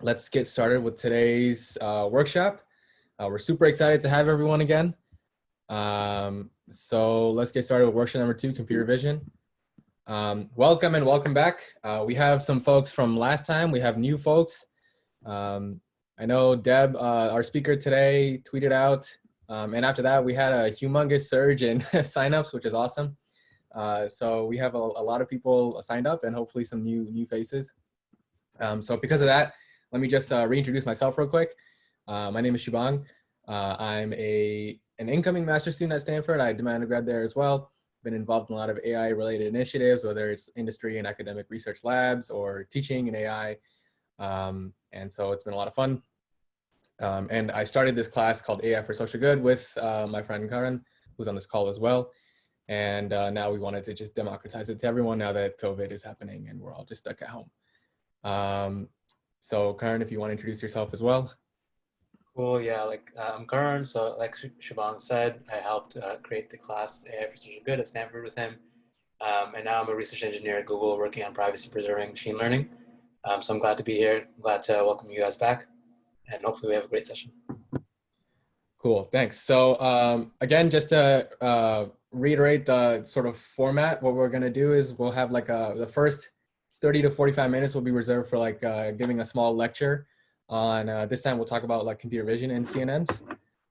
let's get started with today's workshop. We're super excited to have everyone again. So let's get started with workshop number 2, computer vision. Welcome and welcome back. We have some folks from last time. We have new folks. I know Deb, our speaker today, tweeted out. And after that, we had a humongous surge in signups, which is awesome. So we have a lot of people signed up and hopefully some new faces. So because of that, let me just reintroduce myself real quick. My name is Shubhang. I'm an incoming master's student at Stanford. I did my undergrad there as well. Been involved in a lot of AI related initiatives, whether it's industry and academic research labs or teaching in AI. And so it's been a lot of fun. And I started this class called AI for Social Good with my friend Karan, who's on this call as well. And now we wanted to just democratize it to everyone now that COVID is happening and we're all just stuck at home. So Karan, if you want to introduce yourself as well. Cool, yeah, I'm Karan, so like Shubhang said, I helped create the class AI for Social Good at Stanford with him. And now I'm a research engineer at Google working on privacy preserving machine learning. So I'm glad to be here, glad to welcome you guys back, and hopefully we have a great session. Cool, thanks. So again, just to reiterate the sort of format, what we're gonna do is we'll have like the first 30 to 45 minutes will be reserved for like giving a small lecture on, this time we'll talk about like computer vision and CNNs.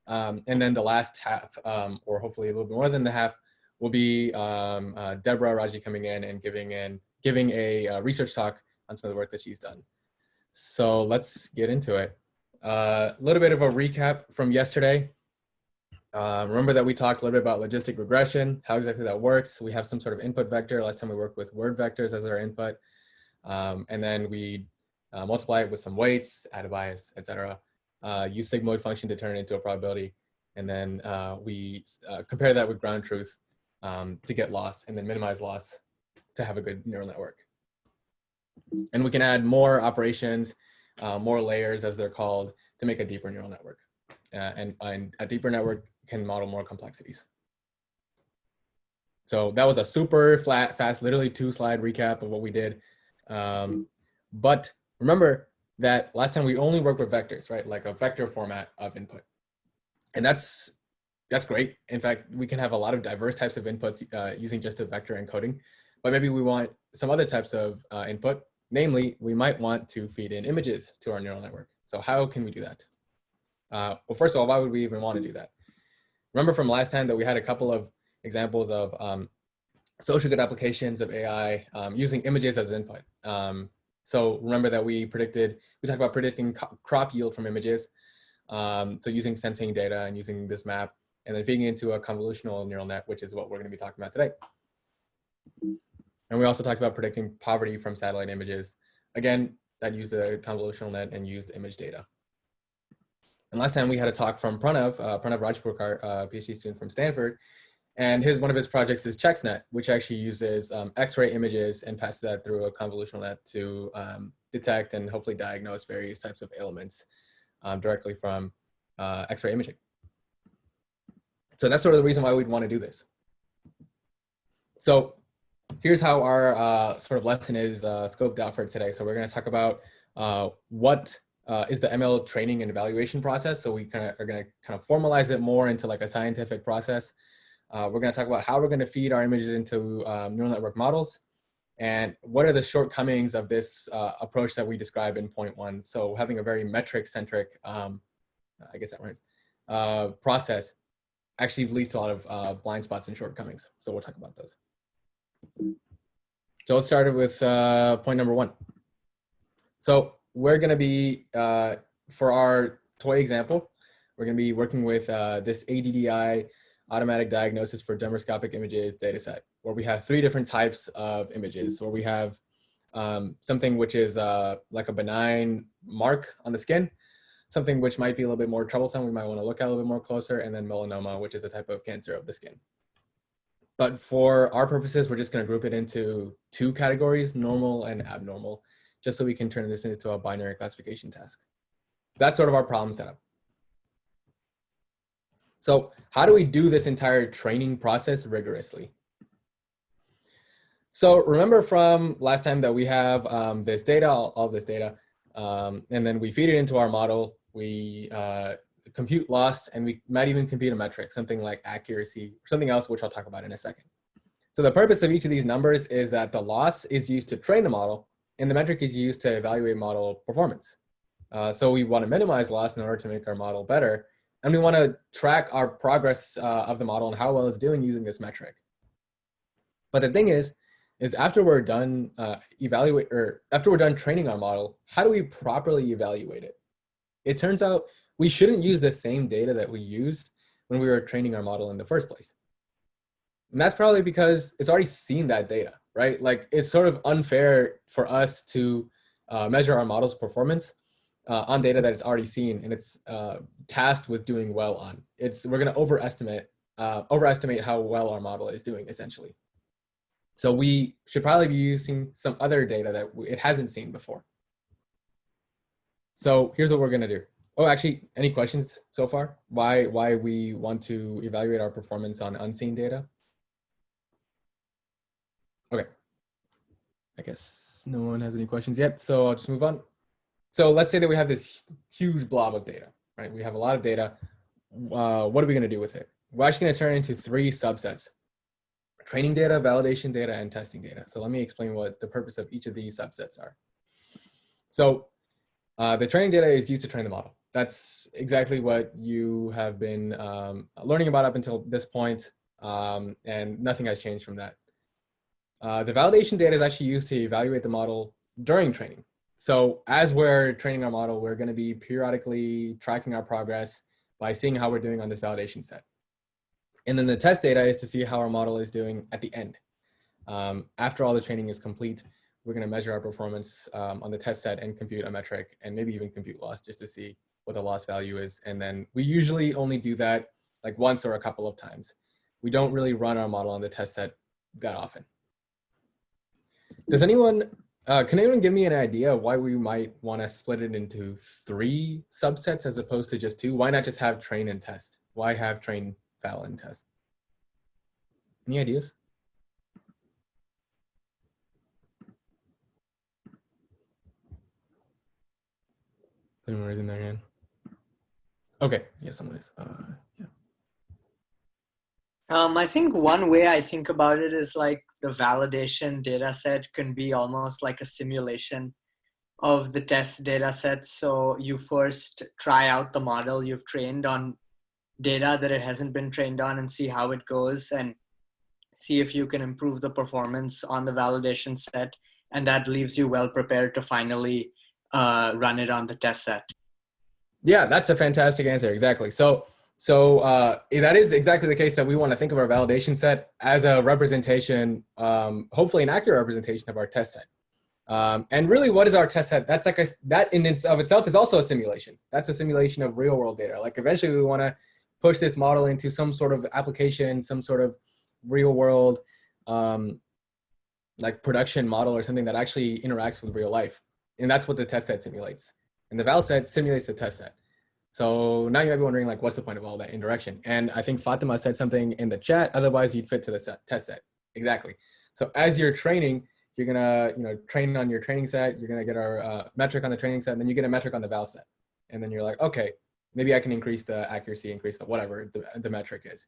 And then the last half, or hopefully a little bit more than the half, will be Deborah, Raji coming in and giving a research talk on some of the work that she's done. So let's get into it. A little bit of a recap from yesterday. Remember that we talked a little bit about logistic regression, how exactly that works. We have some sort of input vector. Last time we worked with word vectors as our input. And then we multiply it with some weights, add a bias, etc. Use sigmoid function to turn it into a probability. And then we compare that with ground truth to get loss, and then minimize loss to have a good neural network. And we can add more operations, more layers as they're called, to make a deeper neural network. And a deeper network can model more complexities. So that was a super fast, literally 2-slide recap of what we did. But remember that last time we only worked with vectors, right? Like a vector format of input. And that's great. In fact, we can have a lot of diverse types of inputs using just a vector encoding. But maybe we want some other types of input. Namely, we might want to feed in images to our neural network. So how can we do that? Well, first of all, why would we even want to do that? Remember from last time that we had a couple of examples of social good applications of AI using images as input. So remember that we talked about predicting crop yield from images. So using sensing data and using this map and then feeding into a convolutional neural net, which is what we're going to be talking about today. And we also talked about predicting poverty from satellite images. Again, that used a convolutional net and used image data. And last time we had a talk from Pranav Rajpur, our PhD student from Stanford. And one of his projects is ChexNet, which actually uses X-ray images and passes that through a convolutional net to detect and hopefully diagnose various types of ailments directly from X-ray imaging. So that's sort of the reason why we'd want to do this. So here's how our sort of lesson is scoped out for today. So we're going to talk about what is the ML training and evaluation process. So we are going to kind of formalize it more into like a scientific process. We're going to talk about how we're going to feed our images into neural network models and what are the shortcomings of this approach that we describe in point 1. So having a very metric-centric, I guess that rhymes, process actually leads to a lot of blind spots and shortcomings. So we'll talk about those. So let's start with point number 1. So we're going to be, for our toy example, we're going to be working with this ADDI, automatic diagnosis for dermoscopic images dataset, where we have 3 different types of images. Where we have something which is like a benign mark on the skin, something which might be a little bit more troublesome, we might want to look at a little bit more closer, and then melanoma, which is a type of cancer of the skin. But for our purposes, we're just going to group it into 2 categories, normal and abnormal, just so we can turn this into a binary classification task. So that's sort of our problem setup. So how do we do this entire training process rigorously? So remember from last time that we have this data, all this data, And then we feed it into our model. We compute loss, and we might even compute a metric, something like accuracy, or something else, which I'll talk about in a second. So the purpose of each of these numbers is that the loss is used to train the model, and the metric is used to evaluate model performance. So we want to minimize loss in order to make our model better, and we want to track our progress of the model and how well it's doing using this metric. But the thing is after we're done after we're done training our model, how do we properly evaluate it? It turns out we shouldn't use the same data that we used when we were training our model in the first place. And that's probably because it's already seen that data, right? Like, it's sort of unfair for us to measure our model's performance on data that it's already seen and it's tasked with doing well on. We're going to overestimate how well our model is doing, essentially. So we should probably be using some other data that it hasn't seen before. So here's what we're going to do. Oh, actually, any questions so far? Why we want to evaluate our performance on unseen data? Okay. I guess no one has any questions yet, so I'll just move on. So let's say that we have this huge blob of data, right? We have a lot of data. What are we going to do with it? We're actually going to turn it into 3 subsets: training data, validation data, and testing data. So let me explain what the purpose of each of these subsets are. So the training data is used to train the model. That's exactly what you have been learning about up until this point, and nothing has changed from that. The validation data is actually used to evaluate the model during training. So as we're training our model, we're going to be periodically tracking our progress by seeing how we're doing on this validation set. And then the test data is to see how our model is doing at the end. After all the training is complete, we're going to measure our performance on the test set and compute a metric, and maybe even compute loss just to see what the loss value is. And then we usually only do that like once or a couple of times. We don't really run our model on the test set that often. Does anyone, can anyone give me an idea why we might want to split it into 3 subsets as opposed to just 2? Why not just have train and test? Why have train, val, and test? Any ideas? Anyone raising their hand? Okay, yeah, someone is. Yeah. I think one way I think about it is like the validation data set can be almost like a simulation of the test data set. So you first try out the model you've trained on data that it hasn't been trained on and see how it goes and see if you can improve the performance on the validation set. And that leaves you well prepared to finally run it on the test set. Yeah, that's a fantastic answer. Exactly. So that is exactly the case, that we want to think of our validation set as a representation, hopefully an accurate representation of our test set. And really, what is our test set? That's like that in of itself is also a simulation. That's a simulation of real world data. Like, eventually we want to push this model into some sort of application, some sort of real world, like production model or something that actually interacts with real life. And that's what the test set simulates. And the val set simulates the test set. So now you might be wondering, like, what's the point of all that indirection? And I think Fatima said something in the chat, otherwise you'd fit to the test set. Exactly. So as you're training, you're gonna train on your training set, you're gonna get our metric on the training set, and then you get a metric on the val set. And then you're like, okay, maybe I can increase the accuracy, increase the whatever the metric is.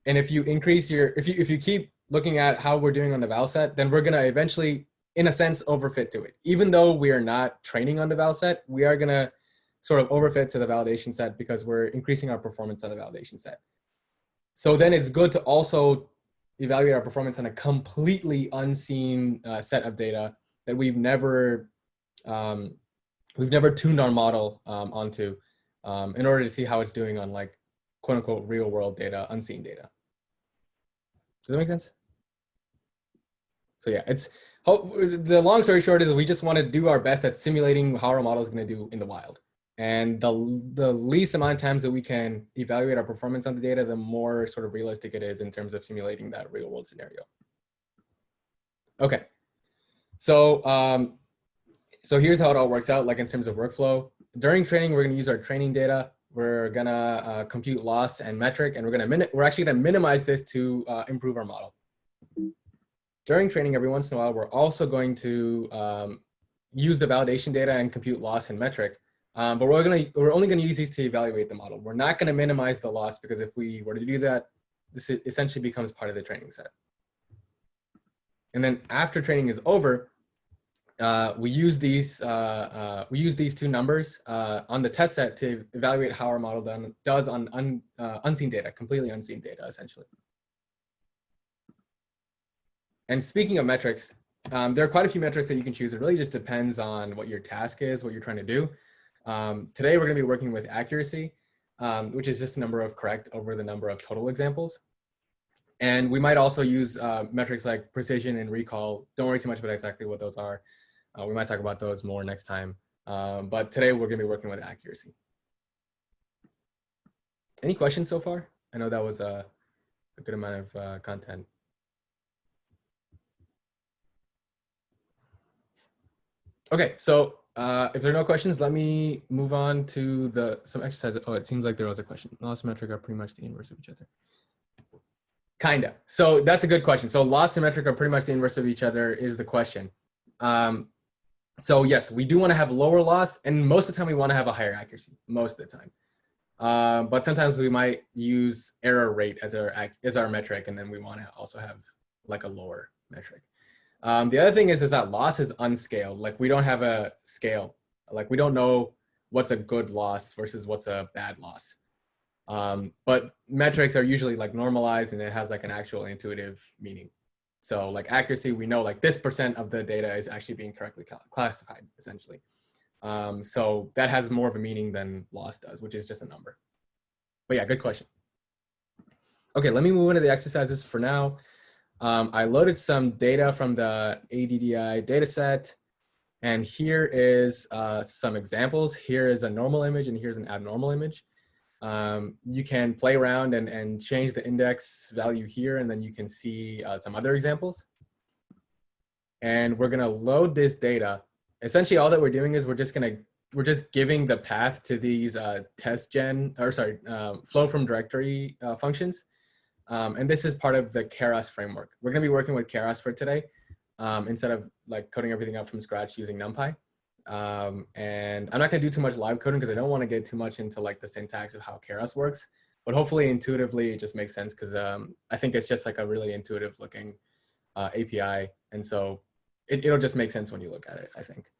And if you increase if you keep looking at how we're doing on the val set, then we're gonna eventually, in a sense, overfit to it. Even though we are not training on the val set, we are gonna sort of overfit to the validation set because we're increasing our performance on the validation set. So then it's good to also evaluate our performance on a completely unseen set of data that we've never tuned our model onto in order to see how it's doing on, like, quote unquote real world data, unseen data. Does that make sense? So yeah, the long story short is we just want to do our best at simulating how our model is going to do in the wild. And the least amount of times that we can evaluate our performance on the data, the more sort of realistic it is in terms of simulating that real world scenario. Okay, so here's how it all works out, like in terms of workflow. During training, we're gonna use our training data. We're gonna compute loss and metric, and we're actually gonna minimize this to improve our model. During training, every once in a while, we're also going to use the validation data and compute loss and metric. But we're only gonna use these to evaluate the model. We're not gonna minimize the loss, because if we were to do that, this essentially becomes part of the training set. And then after training is over, we use these two numbers on the test set to evaluate how our model does on unseen data, completely unseen data, essentially. And speaking of metrics, there are quite a few metrics that you can choose. It really just depends on what your task is, what you're trying to do. Today, we're going to be working with accuracy, which is just the number of correct over the number of total examples. And we might also use metrics like precision and recall. Don't worry too much about exactly what those are. We might talk about those more next time. But today, we're going to be working with accuracy. Any questions so far? I know that was a good amount of content. Okay, so if there are no questions, let me move on to some exercises. Oh, it seems like there was a question. Loss and metric are pretty much the inverse of each other. Kinda. So that's a good question. So loss and metric are pretty much the inverse of each other is the question. So yes, we do want to have lower loss, and most of the time we want to have a higher accuracy, most of the time. But sometimes we might use error rate as our metric, and then we want to also have like a lower metric. The other thing is that loss is unscaled. Like we don't have a scale. Like we don't know what's a good loss versus what's a bad loss. But metrics are usually like normalized, and it has like an actual intuitive meaning. So like accuracy, we know like this % of the data is actually being correctly classified, essentially. So that has more of a meaning than loss does, which is just a number. But yeah, good question. Okay, let me move into the exercises for now. I loaded some data from the ADDI dataset, and here is some examples. Here is a normal image, and here's an abnormal image. You can play around and change the index value here, and then you can see some other examples. And we're gonna load this data. Essentially, all that we're doing is we're just giving the path to these flow from directory functions. And this is part of the Keras framework. We're gonna be working with Keras for today, instead of like coding everything up from scratch using NumPy. And I'm not gonna do too much live coding because I don't want to get too much into like the syntax of how Keras works, but hopefully intuitively it just makes sense, because I think it's just like a really intuitive looking API. And so it'll just make sense when you look at it, I think.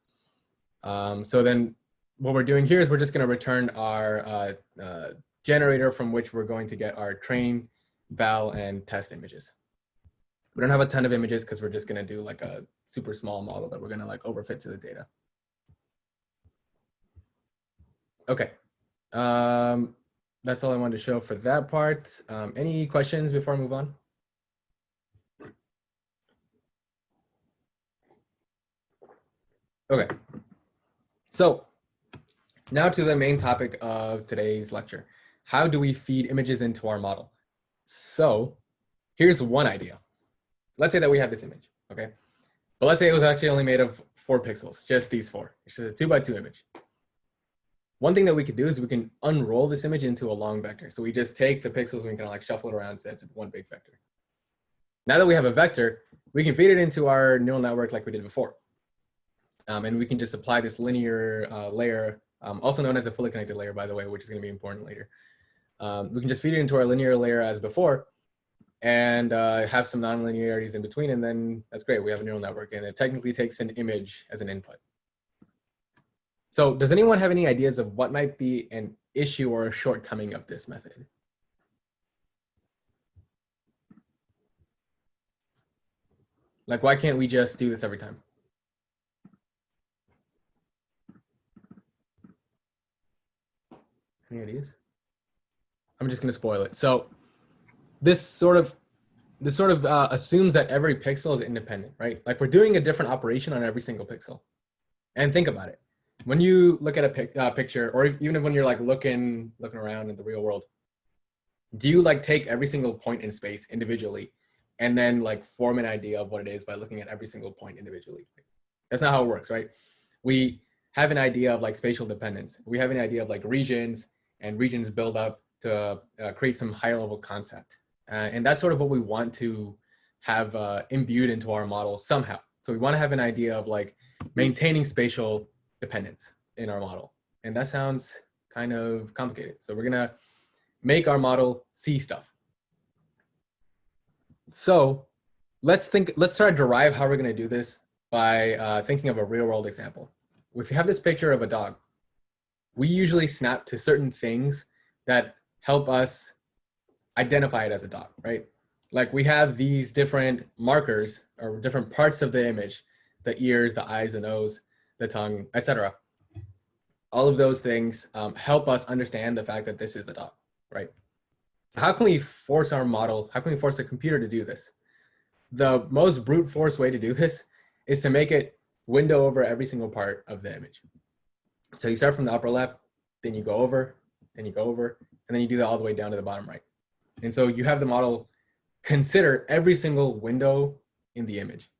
So then what we're doing here is we're just gonna return our generator from which we're going to get our train, val, and test images. We don't have a ton of images because we're just gonna do like a super small model that we're gonna like overfit to the data. Okay, that's all I wanted to show for that part. Any questions before I move on? Okay, so now to the main topic of today's lecture. How do we feed images into our model? So here's one idea. Let's say that we have this image, okay? But let's say it was actually only made of 4 pixels, just these 4. It's just a 2x2 image. One thing that we could do is we can unroll this image into a long vector. So we just take the pixels and we can like shuffle it around so it's one big vector. Now that we have a vector, we can feed it into our neural network like we did before. And we can just apply this linear layer, also known as a fully connected layer, by the way, which is going to be important later. We can just feed it into our linear layer as before, and have some non-linearities in between, and then that's great. We have a neural network, and it technically takes an image as an input. So does anyone have any ideas of what might be an issue or a shortcoming of this method? Like, why can't we just do this every time? Any ideas? I'm just going to spoil it. So this sort of assumes that every pixel is independent, right? Like we're doing a different operation on every single pixel. And think about it. When you look at a picture, or even when you're like looking around in the real world, do you like take every single point in space individually and then like form an idea of what it is by looking at every single point individually? That's not how it works, right? We have an idea of like spatial dependence. We have an idea of like regions, and regions build up to create some higher level concept. And that's sort of what we want to have imbued into our model somehow. So we want to have an idea of like maintaining spatial dependence in our model. And that sounds kind of complicated. So we're gonna make our model see stuff. So let's try to derive how we're gonna do this by thinking of a real world example. If you have this picture of a dog, we usually snap to certain things that help us identify it as a dog, right? Like we have these different markers or different parts of the image, the ears, the eyes, the nose, the tongue, etc. All of those things help us understand the fact that this is a dog, right? So how can we force our model, how can we force the computer to do this? The most brute force way to do this is to make it window over every single part of the image. So you start from the upper left, then you go over, then you go over, and then you do that all the way down to the bottom right. And so you have the model consider every single window in the image.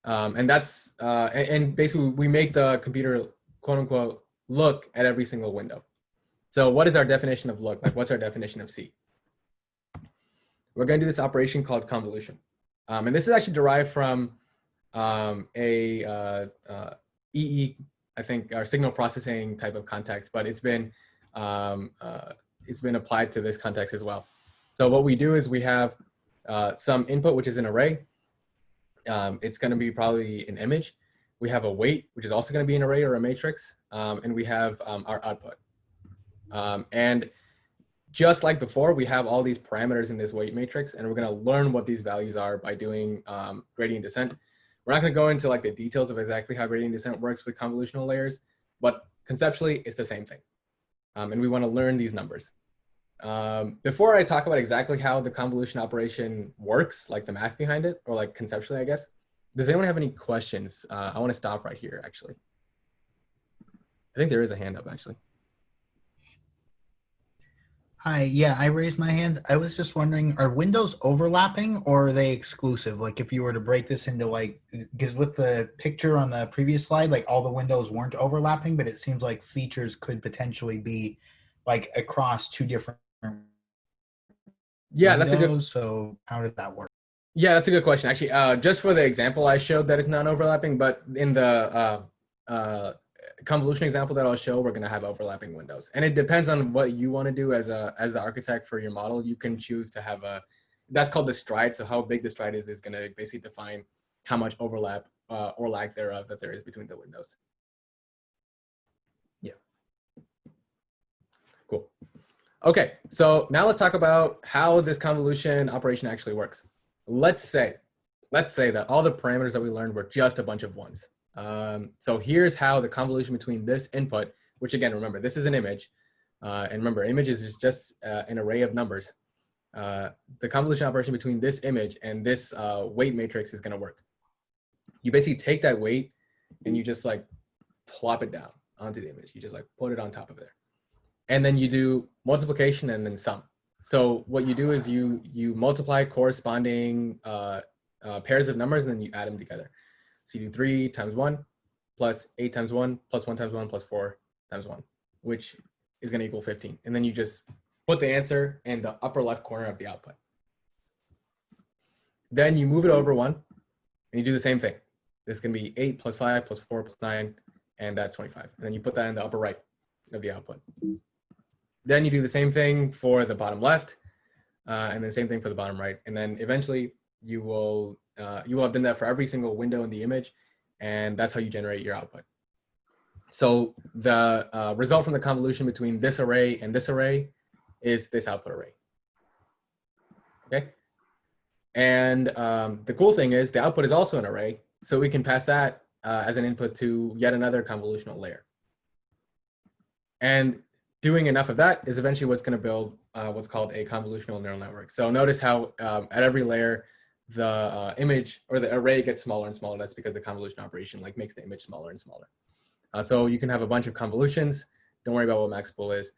And that's, and basically we make the computer, quote unquote, look at every single window. So what is our definition of look? Like what's our definition of see? We're gonna do this operation called convolution. And this is actually derived from EE, I think, or signal processing type of context, but it's been applied to this context as well. So what we do is we have some input, which is an array. It's going to be probably an image. We have a weight, which is also going to be an array or a matrix. And we have our output. And just like before, we have all these parameters in this weight matrix, and we're going to learn what these values are by doing gradient descent. We're not going to go into like the details of exactly how gradient descent works with convolutional layers, but conceptually, it's the same thing. And we want to learn these numbers. Before I talk about exactly how the convolution operation works, like the math behind it, or like conceptually, I guess, does anyone have any questions? I want to stop right here, actually. I think there is a hand up, actually. Hi, yeah, I raised my hand. I was just wondering, are windows overlapping or are they exclusive? Like if you were to break this into like, because with the picture on the previous slide, like all the windows weren't overlapping, but it seems like features could potentially be like across two different Yeah, windows. that's a good. So how did that work? Yeah, that's a good question. Actually, just for the example, I showed that it's non-overlapping, but in the convolution example that I'll show, we're going to have overlapping windows. And it depends on what you want to do as the architect for your model. You can choose to have that's called the stride. So how big the stride is going to basically define how much overlap or lack thereof that there is between the windows. Yeah. Cool. Okay, so now let's talk about how this convolution operation actually works. Let's say that all the parameters that we learned were just a bunch of ones. So here's how the convolution between this input, which again, remember, this is an image. And remember, images is just an array of numbers. The convolution operation between this image and this weight matrix is gonna work. You basically take that weight and you just like plop it down onto the image. You just like put it on top of there. And then you do multiplication and then sum. So what you do is you multiply corresponding pairs of numbers and then you add them together. So you do 3 times 1 plus 8 times 1 plus 1 times 1 plus 4 times 1, which is going to equal 15. And then you just put the answer in the upper left corner of the output. Then you move it over 1 and you do the same thing. This can be 8 plus 5 plus 4 plus 9, and that's 25. And then you put that in the upper right of the output. Then you do the same thing for the bottom left, and the same thing for the bottom right. And then eventually you will have done that for every single window in the image, and that's how you generate your output. So the result from the convolution between this array and this array is this output array. Okay. And the cool thing is the output is also an array, so we can pass that as an input to yet another convolutional layer. And doing enough of that is eventually what's going to build what's called a convolutional neural network. So notice how at every layer, the image or the array gets smaller and smaller. That's because the convolution operation like makes the image smaller and smaller. So you can have a bunch of convolutions. Don't worry about what max pull is.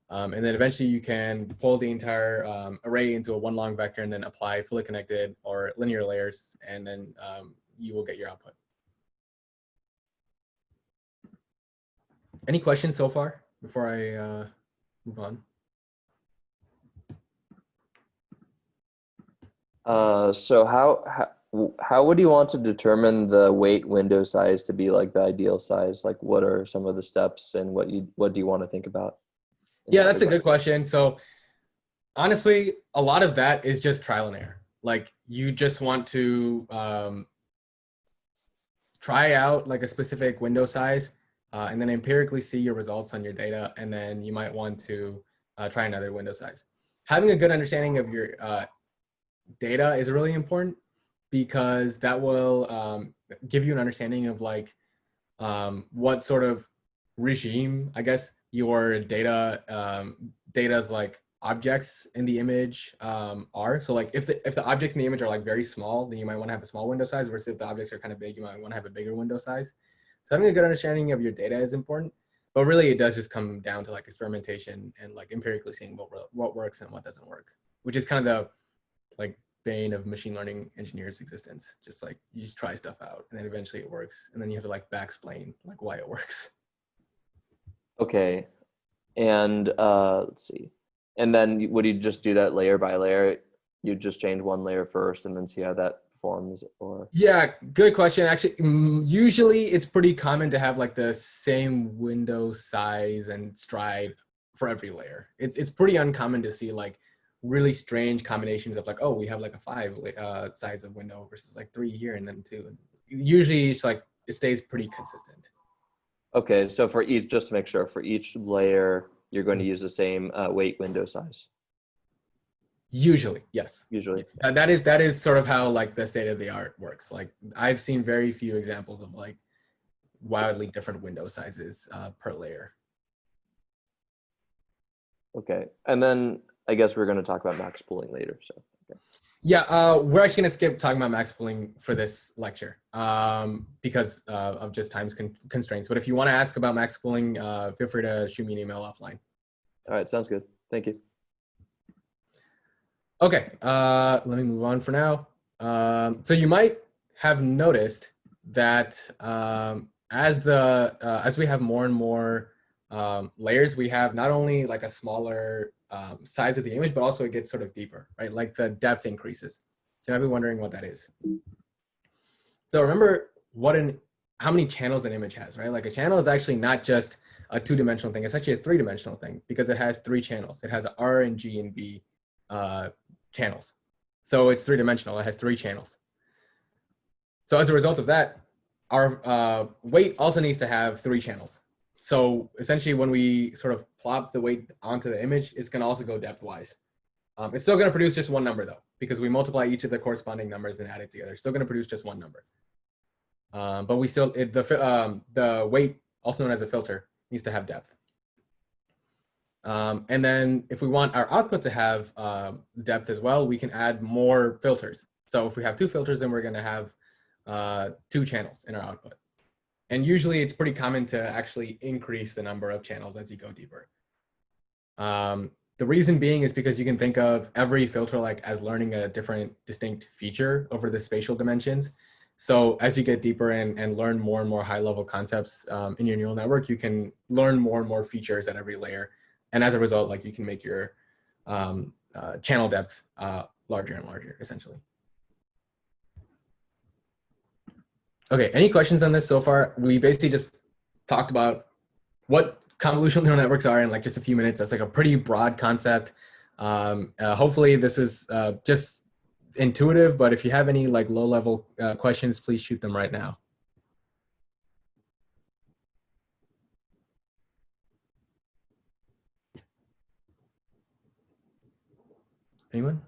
And then eventually you can pull the entire array into a one long vector and then apply fully connected or linear layers, and then you will get your output. Any questions so far before I move on? So how How would you want to determine the weight window size to be like the ideal size? Like, what are some of the steps, and what do you want to think about? Yeah, that's a good question. So honestly, a lot of that is just trial and error. Like you just want to try out like a specific window size and then empirically see your results on your data. And then you might want to try another window size. Having a good understanding of your data is really important because that will give you an understanding of like what sort of regime, I guess, your data's like objects in the image are. So like if the objects in the image are like very small, then you might want to have a small window size, versus if the objects are kind of big, you might want to have a bigger window size. So having a good understanding of your data is important, but really it does just come down to like experimentation and like empirically seeing what works and what doesn't work, which is kind of the like bane of machine learning engineers' existence. Just like you just try stuff out and then eventually it works, and then you have to like back-explain like why it works. Okay, and let's see. And then would you just do that layer by layer? You just change one layer first and then see how that performs, or? Yeah, good question. Actually, usually it's pretty common to have like the same window size and stride for every layer. It's pretty uncommon to see like really strange combinations of like, oh, we have like a 5 size of window versus like 3 here and then 2. Usually it's like it stays pretty consistent. Okay, so for each, just to make sure, for each layer, you're going to use the same weight window size. Usually, yes. Usually, that is sort of how like the state of the art works. Like I've seen very few examples of like wildly different window sizes per layer. Okay, and then I guess we're going to talk about max pooling later. So. Okay. Yeah, we're actually gonna skip talking about max pooling for this lecture because of just time's constraints. But if you want to ask about max pooling, feel free to shoot me an email offline. All right, sounds good. Thank you. Okay, let me move on for now. So you might have noticed that as we have more and more layers, we have not only like a smaller size of the image, but also it gets sort of deeper, right? Like the depth increases. So you might be wondering what that is. So remember how many channels an image has, right? Like a channel is actually not just a 2-dimensional thing. It's actually a 3-dimensional thing because it has 3 channels. It has R and G and B channels. So it's 3-dimensional. It has 3 channels. So as a result of that, our weight also needs to have 3 channels. So essentially when we sort of plop the weight onto the image, it's going to also go depth-wise. It's still going to produce just one number though, because we multiply each of the corresponding numbers and add it together. It's still going to produce just one number. But we still, the weight, also known as a filter, needs to have depth. And then if we want our output to have depth as well, we can add more filters. So if we have 2 filters, then we're going to have 2 channels in our output. And usually it's pretty common to actually increase the number of channels as you go deeper. The reason being is because you can think of every filter like as learning a different distinct feature over the spatial dimensions. So as you get deeper and learn more and more high-level concepts in your neural network, you can learn more and more features at every layer. And as a result, like you can make your channel depth larger and larger, essentially. Okay, any questions on this so far? We basically just talked about what convolutional neural networks are in like just a few minutes. That's like a pretty broad concept. Hopefully this is just intuitive, but if you have any like low-level questions, please shoot them right now. Anyone?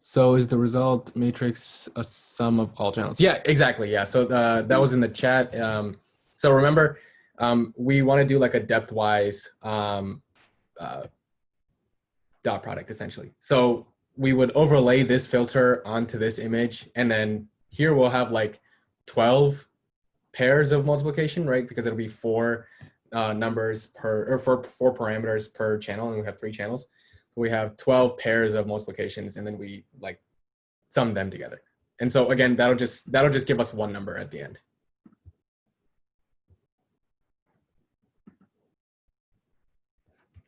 So is the result matrix a sum of all channels? Yeah, exactly. Yeah. So that was in the chat. So remember, we want to do like a depth-wise dot product essentially. So we would overlay this filter onto this image, and then here we'll have like 12 pairs of multiplication, right? Because it'll be 4 numbers per, or 4 parameters per channel, and we have 3 channels. So we have 12 pairs of multiplications, and then we like sum them together. And so again, that'll just give us one number at the end.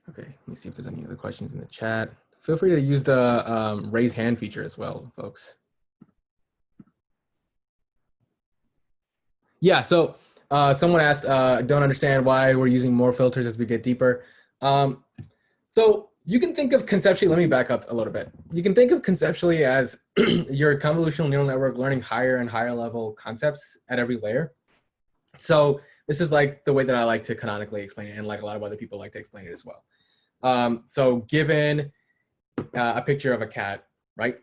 Okay, let me see if there's any other questions in the chat. Feel free to use the raise hand feature as well, folks. Yeah, so someone asked, don't understand why we're using more filters as we get deeper. So you can think of conceptually, let me back up a little bit. You can think of conceptually as your convolutional neural network learning higher and higher level concepts at every layer. So this is like the way that I like to canonically explain it, and like a lot of other people like to explain it as well. So given a picture of a cat, right?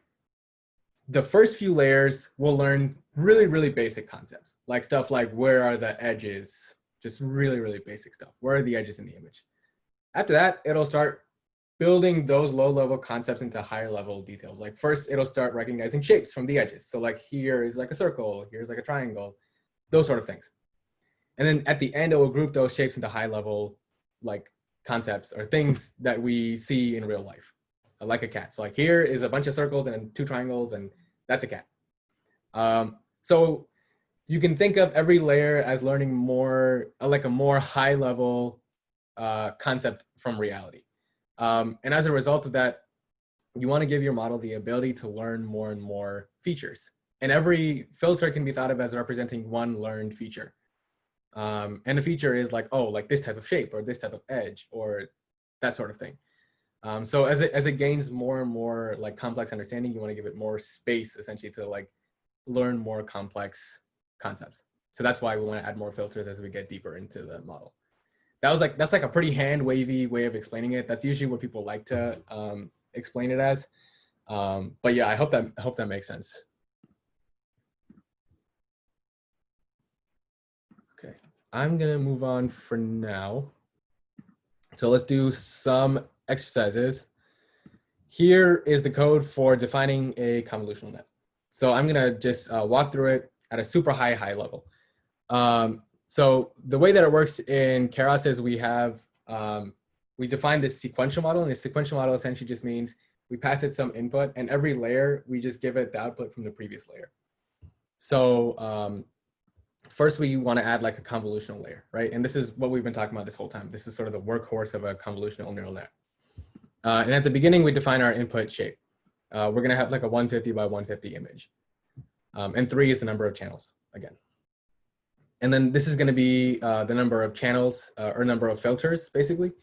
The first few layers will learn really, really basic concepts, like stuff like where are the edges, just really, really basic stuff. Where are the edges in the image? After that, it'll start building those low-level concepts into higher-level details. Like first, it'll start recognizing shapes from the edges. So like here is like a circle, here's like a triangle, those sort of things. And then at the end, it will group those shapes into high-level like concepts or things that we see in real life, like a cat. So like here is a bunch of circles and 2 triangles, and that's a cat. So you can think of every layer as learning more, like a more high-level concept from reality. And as a result of that, you want to give your model the ability to learn more and more features. And every filter can be thought of as representing one learned feature. And a feature is like, oh, like this type of shape or this type of edge or that sort of thing. So as it gains more and more like complex understanding, you want to give it more space essentially to like learn more complex concepts. So that's why we want to add more filters as we get deeper into the model. That's like a pretty hand wavy way of explaining it. That's usually what people like to explain it as. But yeah, I hope that makes sense. Okay, I'm gonna move on for now. So let's do some exercises. Here is the code for defining a convolutional net. So I'm gonna just walk through it at a super high level. So the way that it works in Keras is we define this sequential model, and the sequential model essentially just means we pass it some input, and every layer we just give it the output from the previous layer. So first we want to add like a convolutional layer, right? And this is what we've been talking about this whole time. This is sort of the workhorse of a convolutional neural net. And at the beginning, we define our input shape. We're going to have like a 150 by 150 image. And 3 is the number of channels, again. And then this is going to be the number of channels or number of filters, basically.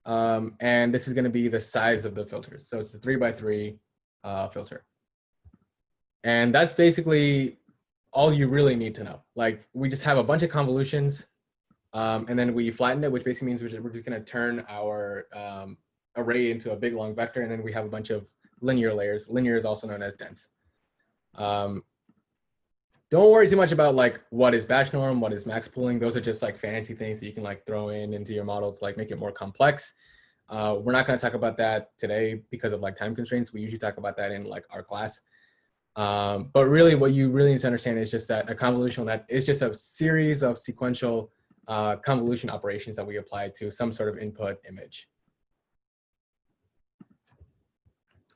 And this is going to be the size of the filters. So it's a 3 by 3 filter. And that's basically all you really need to know. Like we just have a bunch of convolutions and then we flatten it, which basically means we're just going to turn our array into a big long vector, and then we have a bunch of linear layers. Linear is also known as dense. Don't worry too much about like what is batch norm, what is max pooling. Those are just like fancy things that you can like throw into your model to like make it more complex. We're not going to talk about that today because of like time constraints. We usually talk about that in like our class. But really what you really need to understand is just that a convolutional net is just a series of sequential convolution operations that we apply to some sort of input image.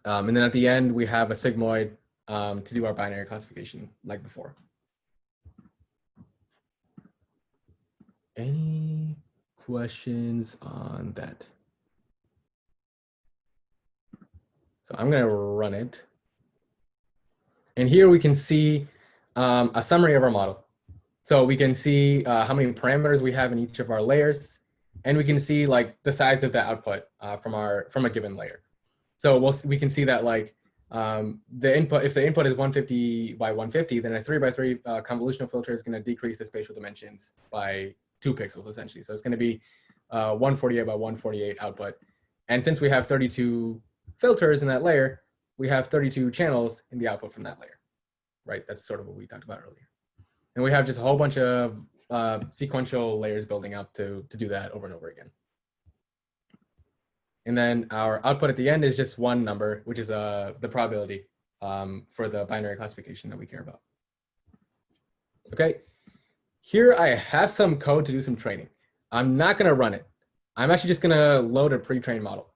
And then at the end, we have a sigmoid to do our binary classification like before. Any questions on that? So I'm going to run it. And here we can see a summary of our model. So we can see how many parameters we have in each of our layers, and we can see like the size of the output from a given layer. So we can see that like the input, if the input is 150 by 150, then a 3 by 3 convolutional filter is going to decrease the spatial dimensions by 2 pixels essentially. So it's going to be 148 by 148 output. And since we have 32 filters in that layer, we have 32 channels in the output from that layer, right? That's sort of what we talked about earlier. And we have just a whole bunch of sequential layers building up to do that over and over again. And then our output at the end is just one number, which is the probability for the binary classification that we care about. Okay, here I have some code to do some training. I'm not gonna run it. I'm actually just gonna load a pre-trained model.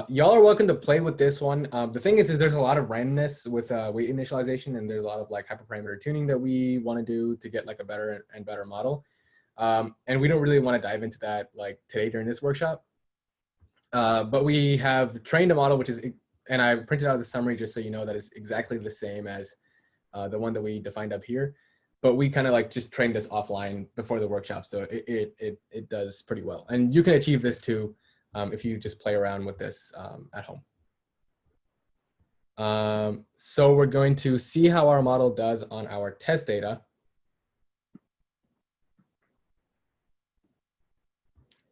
Y'all are welcome to play with this one. The thing is there's a lot of randomness with weight initialization, and there's a lot of like hyperparameter tuning that we want to do to get like a better and better model. And we don't really want to dive into that like today during this workshop. But we have trained a model, which is, and I printed out the summary just so you know that it's exactly the same as the one that we defined up here. but we kind of like just trained this offline before the workshop, so it does pretty well. And you can achieve this too if you just play around with this at home. So we're going to see how our model does on our test data.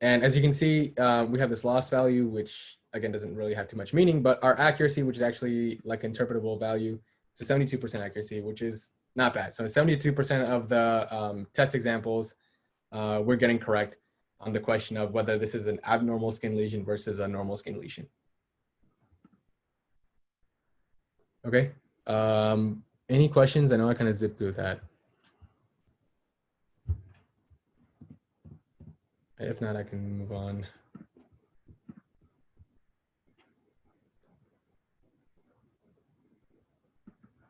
And as you can see, we have this loss value, which again doesn't really have too much meaning, but our accuracy, which is actually like interpretable value, it's a 72% accuracy, which is not bad. So 72% of the test examples we're getting correct on the question of whether this is an abnormal skin lesion versus a normal skin lesion. Okay. Any questions? I know I kind of zipped through that. If not, I can move on.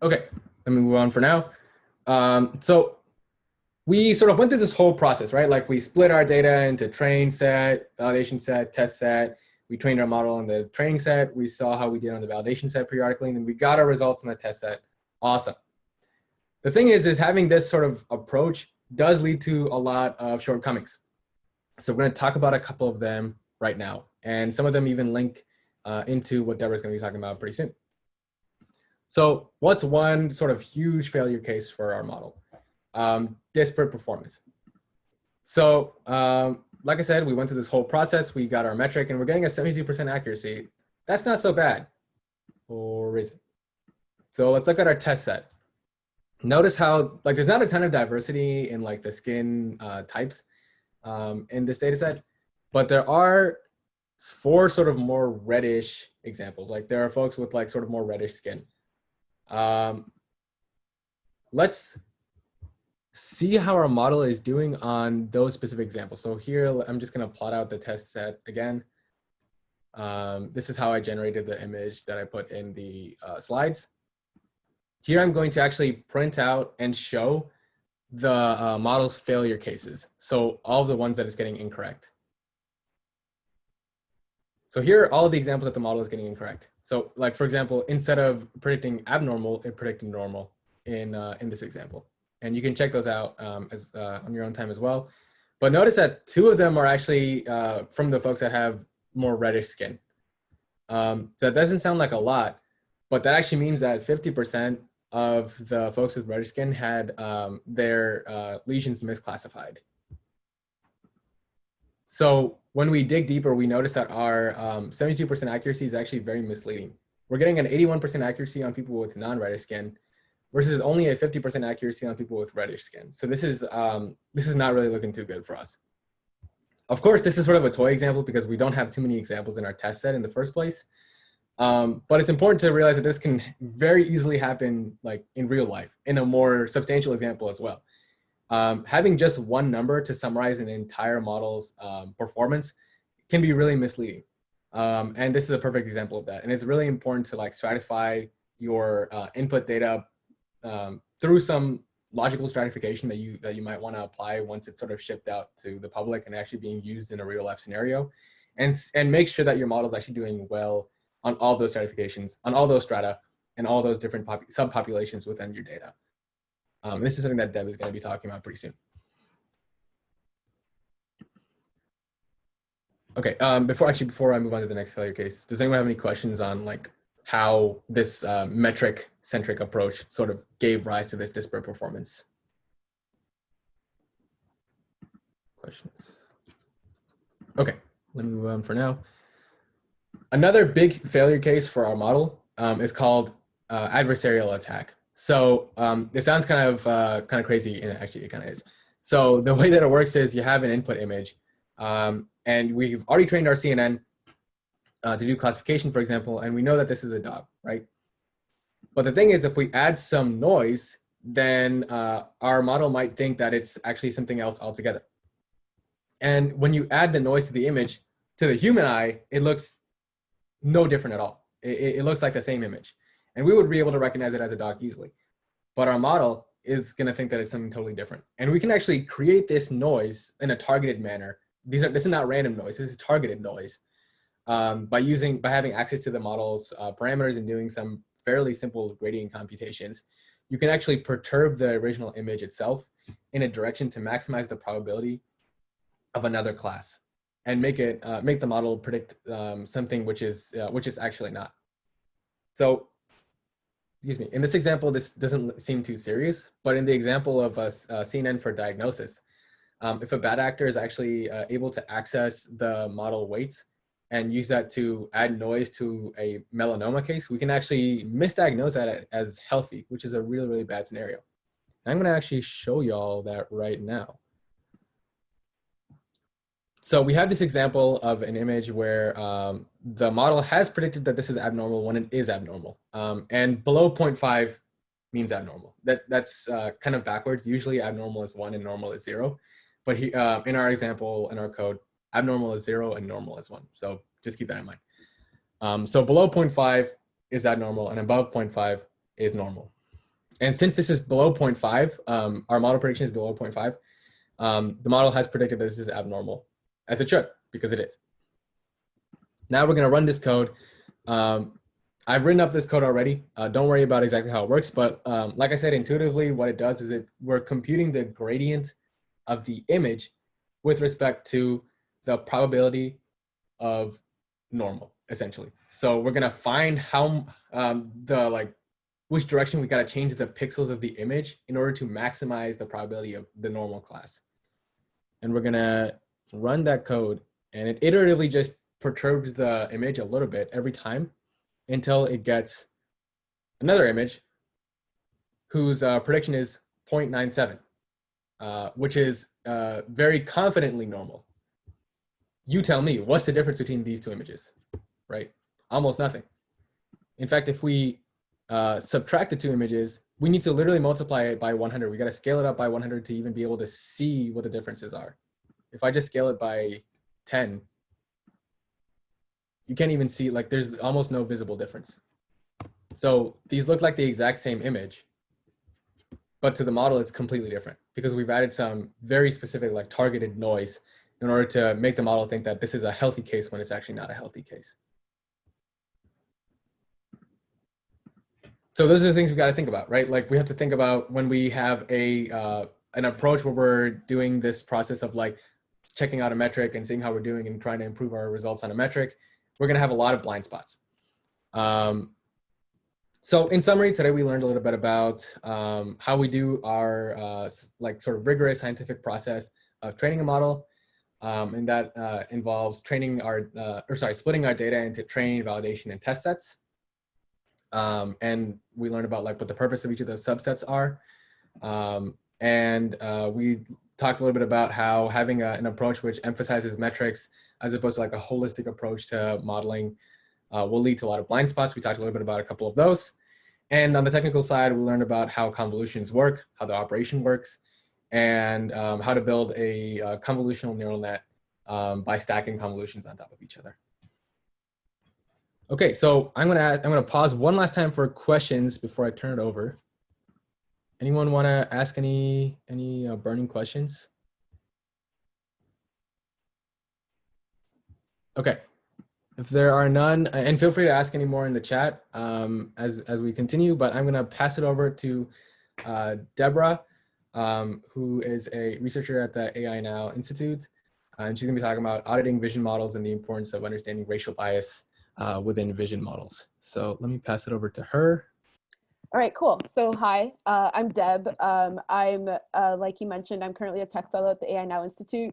Okay, let me move on for now. So we sort of went through this whole process, right? Like we split our data into train set, validation set, test set. We trained our model on the training set. We saw how we did on the validation set periodically, and then we got our results on the test set. Awesome. The thing is having this sort of approach does lead to a lot of shortcomings. So we're going to talk about a couple of them right now, and some of them even link into what Deborah's going to be talking about pretty soon. So what's one sort of huge failure case for our model? Disparate performance. So like I said, we went through this whole process. We got our metric, and we're getting a 72% accuracy. That's not so bad, or is it? So let's look at our test set. Notice how like there's not a ton of diversity in like the skin types in this data set, but there are 4 sort of more reddish examples. Like there are folks with like sort of more reddish skin. Let's see how our model is doing on those specific examples. So here, I'm just going to plot out the test set again. This is how I generated the image that I put in the slides. Here, I'm going to actually print out and show the model's failure cases. So all of the ones that it's getting incorrect. So here are all of the examples that the model is getting incorrect. So like, for example, instead of predicting abnormal, it predicted normal in this example. And you can check those out on your own time as well. But notice that 2 of them are actually from the folks that have more reddish skin. So that doesn't sound like a lot, but that actually means that 50% of the folks with reddish skin had their lesions misclassified. So when we dig deeper, we notice that our 72% accuracy is actually very misleading. We're getting an 81% accuracy on people with non-reddish skin versus only a 50% accuracy on people with reddish skin. So this is not really looking too good for us. Of course, this is sort of a toy example because we don't have too many examples in our test set in the first place. But it's important to realize that this can very easily happen like in real life in a more substantial example as well. Having just one number to summarize an entire model's performance can be really misleading. And this is a perfect example of that. And it's really important to like stratify your input data through some logical stratification that you might want to apply once it's sort of shipped out to the public and actually being used in a real life scenario, and make sure that your model is actually doing well on all those stratifications, on all those strata, and all those different subpopulations within your data. This is something that Deb is going to be talking about pretty soon. Okay, before I move on to the next failure case, does anyone have any questions on like how this metric-centric approach sort of gave rise to this disparate performance? Questions? Okay, let me move on for now. Another big failure case for our model is called adversarial attack. So it sounds kind of crazy, and actually it kind of is. So the way that it works is you have an input image, and we've already trained our CNN to do classification, for example, and we know that this is a dog, right? But the thing is, if we add some noise, then our model might think that it's actually something else altogether. And when you add the noise to the image, to the human eye, it looks no different at all. It looks like the same image. And we would be able to recognize it as a dog easily. But our model is going to think that it's something totally different. And we can actually create this noise in a targeted manner. This is not random noise. This is targeted noise. By having access to the model's parameters and doing some fairly simple gradient computations, you can actually perturb the original image itself in a direction to maximize the probability of another class and make the model predict something which is actually not. So, excuse me, in this example, this doesn't seem too serious, but in the example of a CNN for diagnosis, if a bad actor is actually able to access the model weights and use that to add noise to a melanoma case, we can actually misdiagnose that as healthy, which is a really, really bad scenario. And I'm going to actually show y'all that right now. So we have this example of an image where the model has predicted that this is abnormal when it is abnormal. And below 0.5 means abnormal. That's kind of backwards. Usually abnormal is 1 and normal is 0. But in our example, in our code, abnormal is 0 and normal is 1. So just keep that in mind. So below 0.5 is abnormal and above 0.5 is normal. And since this is below 0.5, our model prediction is below 0.5, the model has predicted that this is abnormal, as it should, because it is. Now we're going to run this code. I've written up this code already. Don't worry about exactly how it works. But like I said, intuitively, what it does is we're computing the gradient of the image with respect to the probability of normal, essentially. So we're going to find how which direction we got to change the pixels of the image in order to maximize the probability of the normal class. And we're going to run that code, and it iteratively just perturbs the image a little bit every time until it gets another image whose prediction is 0.97, which is very confidently normal. You tell me, what's the difference between these two images, right? Almost nothing. In fact, if we subtract the two images, we need to literally multiply it by 100. We got to scale it up by 100 to even be able to see what the differences are. If I just scale it by 10, you can't even see, like there's almost no visible difference. So these look like the exact same image, but to the model, it's completely different because we've added some very specific, like targeted noise in order to make the model think that this is a healthy case when it's actually not a healthy case. So those are the things we got to think about, right? Like we have to think about when we have an approach where we're doing this process of like checking out a metric and seeing how we're doing and trying to improve our results on a metric, we're going to have a lot of blind spots. So in summary, today we learned a little bit about how we do our like sort of rigorous scientific process of training a model. And that involves training splitting our data into train, validation, and test sets. And we learned about like what the purpose of each of those subsets are. And we talked a little bit about how having an approach which emphasizes metrics as opposed to like a holistic approach to modeling will lead to a lot of blind spots. We talked a little bit about a couple of those. And on the technical side, we learned about how convolutions work, how the operation works, and how to build a convolutional neural net by stacking convolutions on top of each other. Okay, so I'm gonna pause one last time for questions before I turn it over. Anyone want to ask any burning questions? Okay, if there are none, and feel free to ask any more in the chat as we continue. But I'm gonna pass it over to Deborah, who is a researcher at the AI Now Institute, and she's gonna be talking about auditing vision models and the importance of understanding racial bias within vision models. So let me pass it over to her. All right, cool. So hi, I'm Deb. I'm, like you mentioned, I'm currently a tech fellow at the AI Now Institute.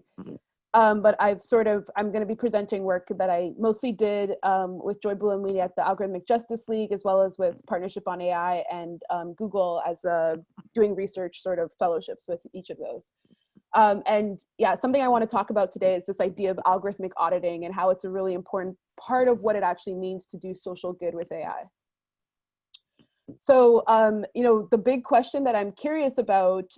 But I'm going to be presenting work that I mostly did with Joy Bulamwini at the Algorithmic Justice League, as well as with Partnership on AI and Google as doing research sort of fellowships with each of those. And yeah, something I want to talk about today is this idea of algorithmic auditing and how it's a really important part of what it actually means to do social good with AI. So, the big question that I'm curious about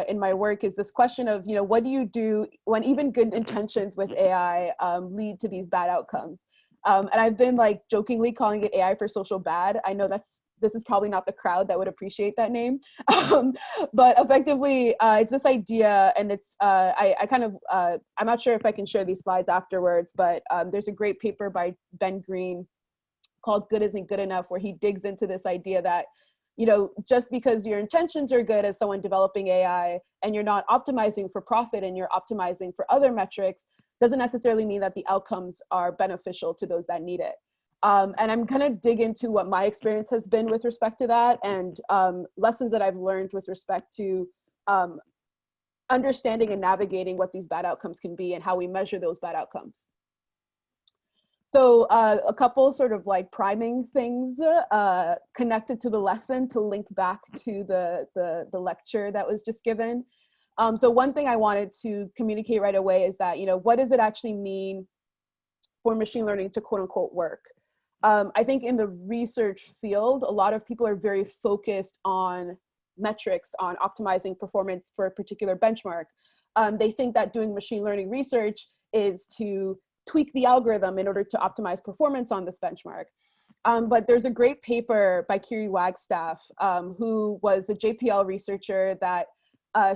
in my work is this question of, what do you do when even good intentions with AI lead to these bad outcomes? And I've been like jokingly calling it AI for social bad. I know this is probably not the crowd that would appreciate that name, but effectively it's this idea, and it's I'm not sure if I can share these slides afterwards, but there's a great paper by Ben Green called Good Isn't Good Enough, where he digs into this idea that just because your intentions are good as someone developing AI and you're not optimizing for profit and you're optimizing for other metrics doesn't necessarily mean that the outcomes are beneficial to those that need it. And I'm going to dig into what my experience has been with respect to that, and lessons that I've learned with respect to understanding and navigating what these bad outcomes can be and how we measure those bad outcomes. So a couple sort of like priming things connected to the lesson to link back to the lecture that was just given. So one thing I wanted to communicate right away is that, what does it actually mean for machine learning to quote unquote work? I think in the research field, a lot of people are very focused on metrics, on optimizing performance for a particular benchmark. They think that doing machine learning research is to tweak the algorithm in order to optimize performance on this benchmark. But there's a great paper by Kiri Wagstaff, who was a JPL researcher that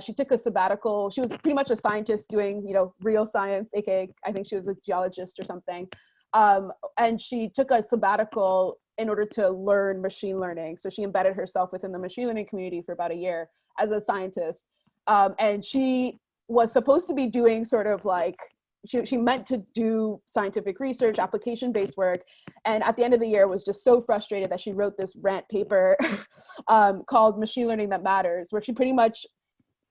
she took a sabbatical. She was pretty much a scientist doing, real science, aka I think she was a geologist or something. And she took a sabbatical in order to learn machine learning. So she embedded herself within the machine learning community for about a year as a scientist. And she was supposed to be doing sort of like, she meant to do scientific research, application-based work. And at the end of the year was just so frustrated that she wrote this rant paper called Machine Learning That Matters, where she pretty much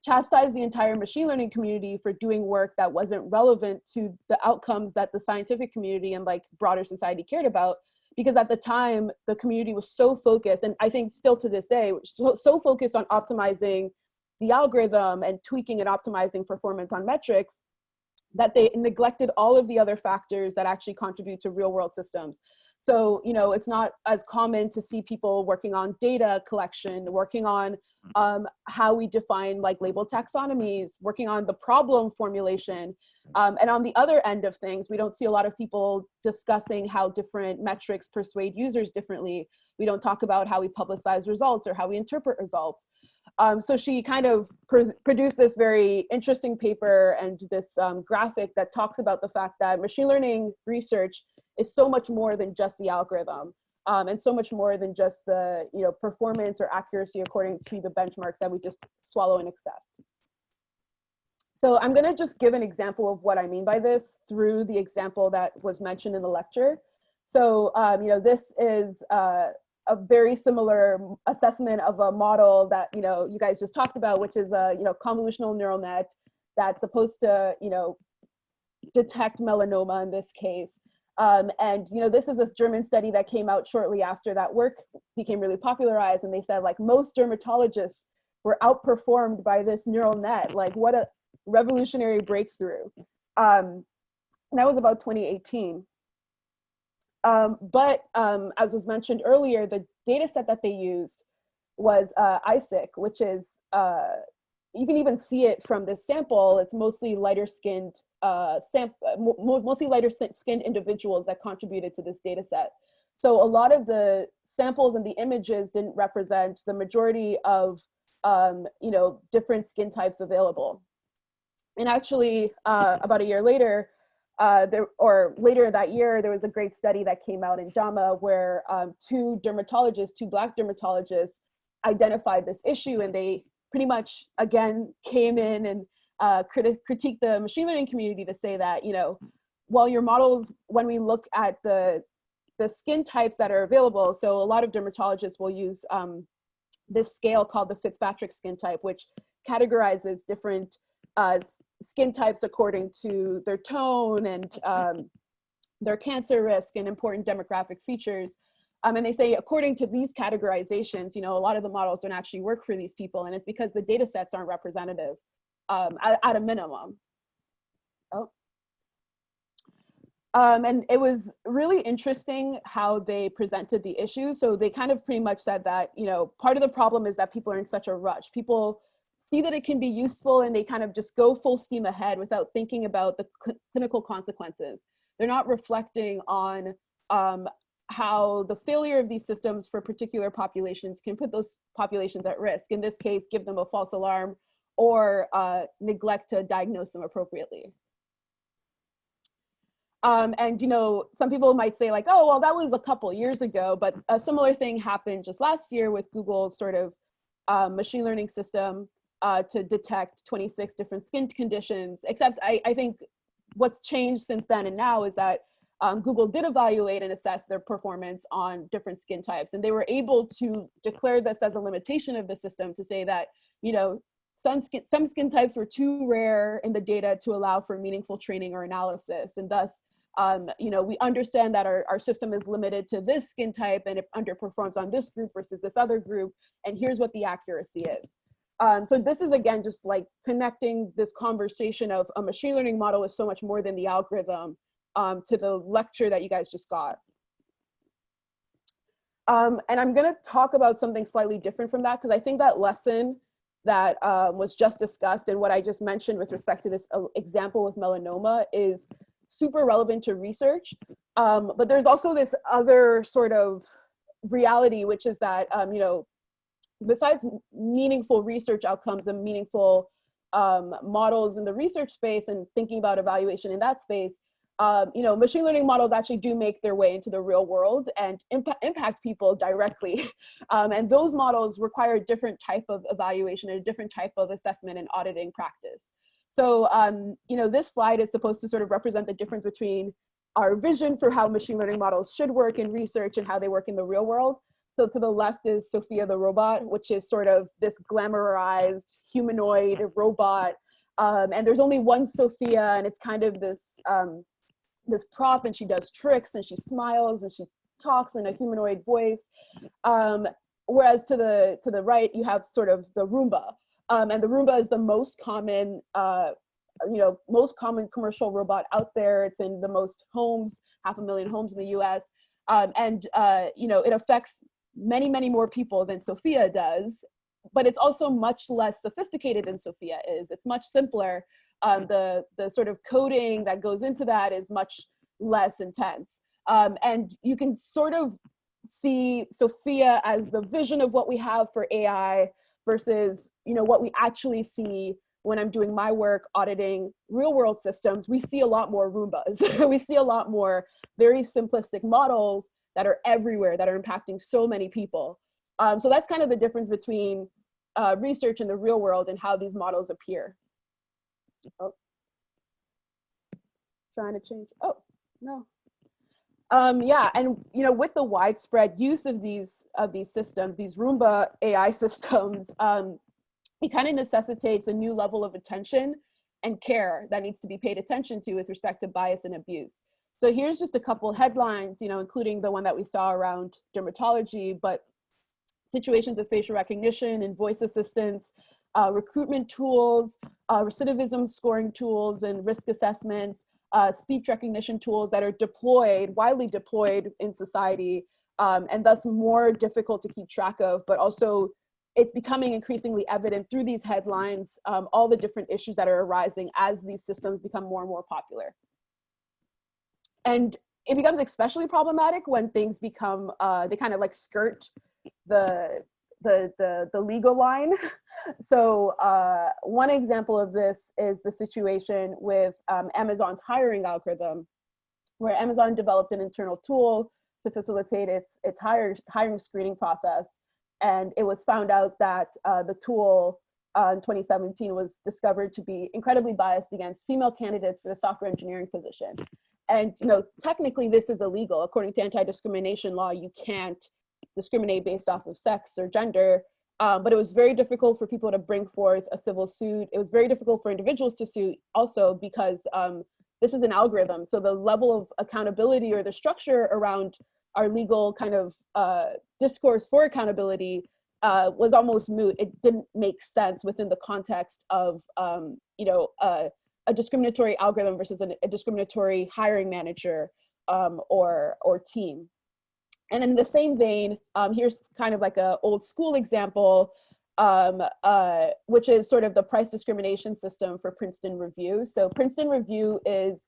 chastised the entire machine learning community for doing work that wasn't relevant to the outcomes that the scientific community and like broader society cared about. Because at the time, the community was so focused, and I think still to this day, so focused on optimizing the algorithm and tweaking and optimizing performance on metrics, that they neglected all of the other factors that actually contribute to real world systems. So, it's not as common to see people working on data collection, working on how we define like label taxonomies, working on the problem formulation. And on the other end of things, we don't see a lot of people discussing how different metrics persuade users differently. We don't talk about how we publicize results or how we interpret results. So she kind of produced this very interesting paper and this graphic that talks about the fact that machine learning research is so much more than just the algorithm, and so much more than just the performance or accuracy according to the benchmarks that we just swallow and accept. So I'm going to just give an example of what I mean by this through the example that was mentioned in the lecture. So this is a very similar assessment of a model that you guys just talked about, which is a convolutional neural net that's supposed to detect melanoma in this case. And this is a German study that came out shortly after that work became really popularized, and they said like most dermatologists were outperformed by this neural net. Like what a revolutionary breakthrough. And that was about 2018. But as was mentioned earlier, the data set that they used was ISIC, which is, you can even see it from this sample. It's mostly lighter skinned, mostly lighter skinned individuals that contributed to this data set. So a lot of the samples and the images didn't represent the majority of, different skin types available. And actually, about a year later, later that year, there was a great study that came out in JAMA where two Black dermatologists identified this issue, and they pretty much, again, came in and critiqued the machine learning community to say that, well, your models, when we look at the skin types that are available, so a lot of dermatologists will use this scale called the Fitzpatrick skin type, which categorizes different skin types according to their tone and their cancer risk and important demographic features. And they say, according to these categorizations, a lot of the models don't actually work for these people, and it's because the data sets aren't representative at a minimum. And it was really interesting how they presented the issue. So they kind of pretty much said that, part of the problem is that people are in such a rush. People see that it can be useful and they kind of just go full steam ahead without thinking about the clinical consequences. They're not reflecting on how the failure of these systems for particular populations can put those populations at risk. In this case, give them a false alarm or neglect to diagnose them appropriately. And some people might say like, oh, well, that was a couple years ago, but a similar thing happened just last year with Google's sort of machine learning system to detect 26 different skin conditions. Except I think what's changed since then and now is that Google did evaluate and assess their performance on different skin types, and they were able to declare this as a limitation of the system to say that some skin types were too rare in the data to allow for meaningful training or analysis, and thus we understand that our system is limited to this skin type and it underperforms on this group versus this other group, and here's what the accuracy is. So this is, again, just like connecting this conversation of a machine learning model is so much more than the algorithm to the lecture that you guys just got. And I'm going to talk about something slightly different from that, because I think that lesson that was just discussed and what I just mentioned with respect to this example with melanoma is super relevant to research. But there's also this other sort of reality, which is that, besides meaningful research outcomes and meaningful models in the research space and thinking about evaluation in that space, machine learning models actually do make their way into the real world and impact people directly. And those models require a different type of evaluation and a different type of assessment and auditing practice. So, this slide is supposed to sort of represent the difference between our vision for how machine learning models should work in research and how they work in the real world. So to the left is Sophia the robot, which is sort of this glamorized humanoid robot. And there's only one Sophia, and it's kind of this this prop, and she does tricks and she smiles and she talks in a humanoid voice. Whereas to the right, you have sort of the Roomba. And the Roomba is the most common, most common commercial robot out there. It's in the most homes, 500,000 homes in the US. It affects many, many more people than Sophia does, but it's also much less sophisticated than Sophia is. It's much simpler. The sort of coding that goes into that is much less intense. And you can sort of see Sophia as the vision of what we have for AI versus, what we actually see when I'm doing my work auditing real world systems. We see a lot more Roombas. We see a lot more very simplistic models that are everywhere, that are impacting so many people. So that's kind of the difference between research and the real world and how these models appear. Oh, trying to change. Oh, no. Yeah, and with the widespread use of these systems, these Roomba AI systems, it kind of necessitates a new level of attention and care that needs to be paid attention to with respect to bias and abuse. So here's just a couple headlines, including the one that we saw around dermatology, but situations of facial recognition and voice assistance, recruitment tools, recidivism scoring tools and risk assessments, speech recognition tools that are widely deployed in society, and thus more difficult to keep track of, but also it's becoming increasingly evident through these headlines, all the different issues that are arising as these systems become more and more popular. And it becomes especially problematic when things become, they kind of like skirt the legal line. So one example of this is the situation with Amazon's hiring algorithm, where Amazon developed an internal tool to facilitate its hiring screening process. And it was found out that the tool in 2017 was discovered to be incredibly biased against female candidates for the software engineering position. And technically this is illegal. According to anti-discrimination law, you can't discriminate based off of sex or gender. But it was very difficult for people to bring forth a civil suit. It was very difficult for individuals to sue also because this is an algorithm. So the level of accountability or the structure around our legal kind of discourse for accountability was almost moot. It didn't make sense within the context of a discriminatory algorithm versus a discriminatory hiring manager or team. And in the same vein, here's kind of like an old school example, which is sort of the price discrimination system for Princeton Review. So Princeton Review is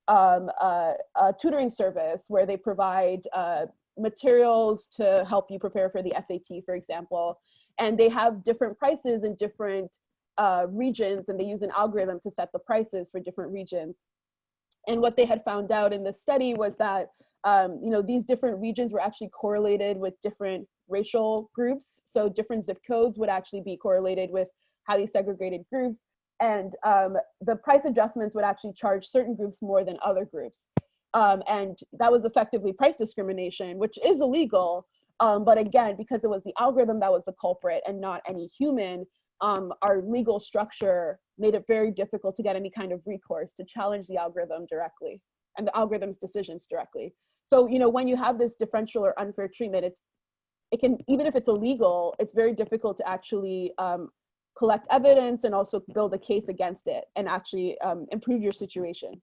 a tutoring service where they provide materials to help you prepare for the SAT, for example. And they have different prices in different regions, and they use an algorithm to set the prices for different regions. And what they had found out in the study was that these different regions were actually correlated with different racial groups. So different zip codes would actually be correlated with highly segregated groups. And the price adjustments would actually charge certain groups more than other groups. And that was effectively price discrimination, which is illegal. But again, because it was the algorithm that was the culprit and not any human, our legal structure made it very difficult to get any kind of recourse to challenge the algorithm directly and the algorithm's decisions directly. So, when you have this differential or unfair treatment, it can, even if it's illegal, it's very difficult to actually collect evidence and also build a case against it and actually improve your situation.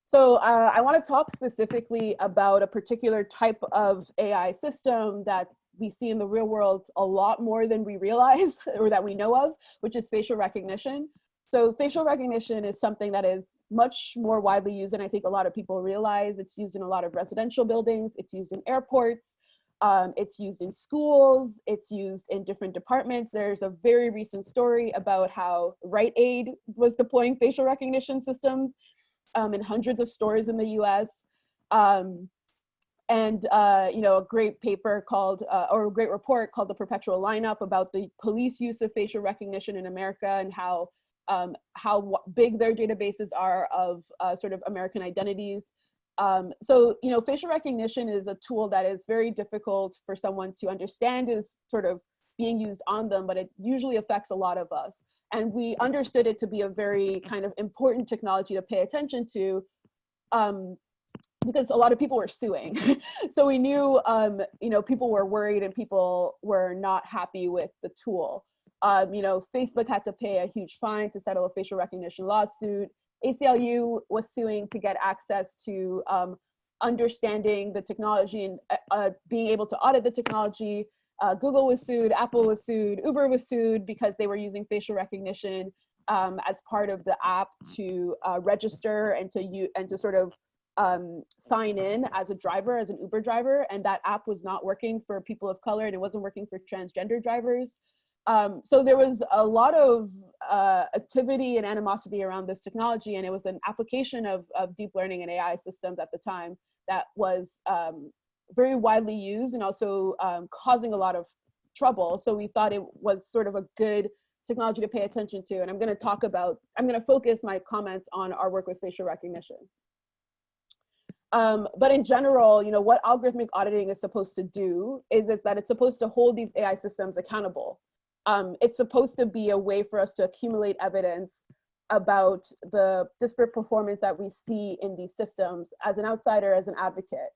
So I want to talk specifically about a particular type of AI system that we see in the real world a lot more than we realize or that we know of, which is facial recognition. So facial recognition is something that is much more widely used than I think a lot of people realize. It's used in a lot of residential buildings. It's used in airports. It's used in schools. It's used in different departments. There's a very recent story about how Rite Aid was deploying facial recognition systems in hundreds of stores in the US. A great paper called, or a great report called The Perpetual Lineup about the police use of facial recognition in America and how big their databases are of sort of American identities. Facial recognition is a tool that is very difficult for someone to understand is sort of being used on them, but it usually affects a lot of us. And we understood it to be a very kind of important technology to pay attention to because a lot of people were suing. So we knew, people were worried and people were not happy with the tool. Facebook had to pay a huge fine to settle a facial recognition lawsuit. ACLU was suing to get access to understanding the technology and being able to audit the technology. Google was sued, Apple was sued, Uber was sued because they were using facial recognition as part of the app to register and to sort of sign in as a driver, as an Uber driver. And that app was not working for people of color and it wasn't working for transgender drivers. So there was a lot of activity and animosity around this technology, and it was an application of deep learning and AI systems at the time that was very widely used and also causing a lot of trouble. So we thought it was sort of a good technology to pay attention to. And I'm going to focus my comments on our work with facial recognition. But in general, what algorithmic auditing is supposed to do is that it's supposed to hold these AI systems accountable. It's supposed to be a way for us to accumulate evidence about the disparate performance that we see in these systems as an outsider, as an advocate,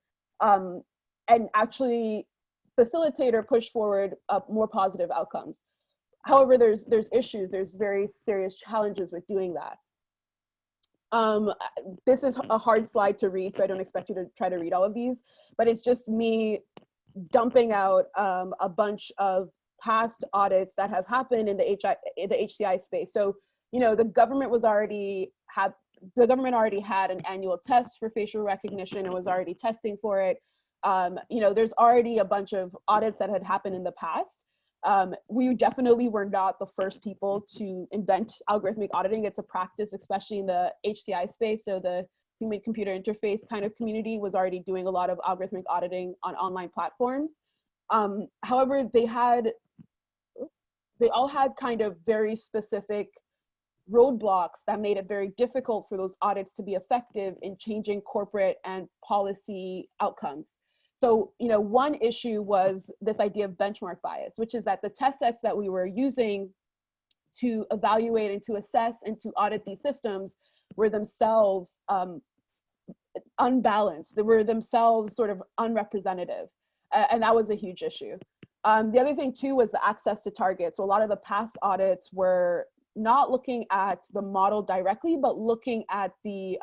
and actually facilitate or push forward more positive outcomes. However, there's issues, there's very serious challenges with doing that. This is a hard slide to read, so I don't expect you to try to read all of these, but it's just me dumping out a bunch of past audits that have happened in the HCI space. So, the government already had an annual test for facial recognition and was already testing for it. There's already a bunch of audits that had happened in the past. We definitely were not the first people to invent algorithmic auditing. It's a practice, especially in the HCI space. So the human-computer interface kind of community was already doing a lot of algorithmic auditing on online platforms. However, they all had kind of very specific roadblocks that made it very difficult for those audits to be effective in changing corporate and policy outcomes. So, one issue was this idea of benchmark bias, which is that the test sets that we were using to evaluate and to assess and to audit these systems were themselves unbalanced. They were themselves sort of unrepresentative. And that was a huge issue. The other thing too was the access to targets. So a lot of the past audits were not looking at the model directly, but looking at the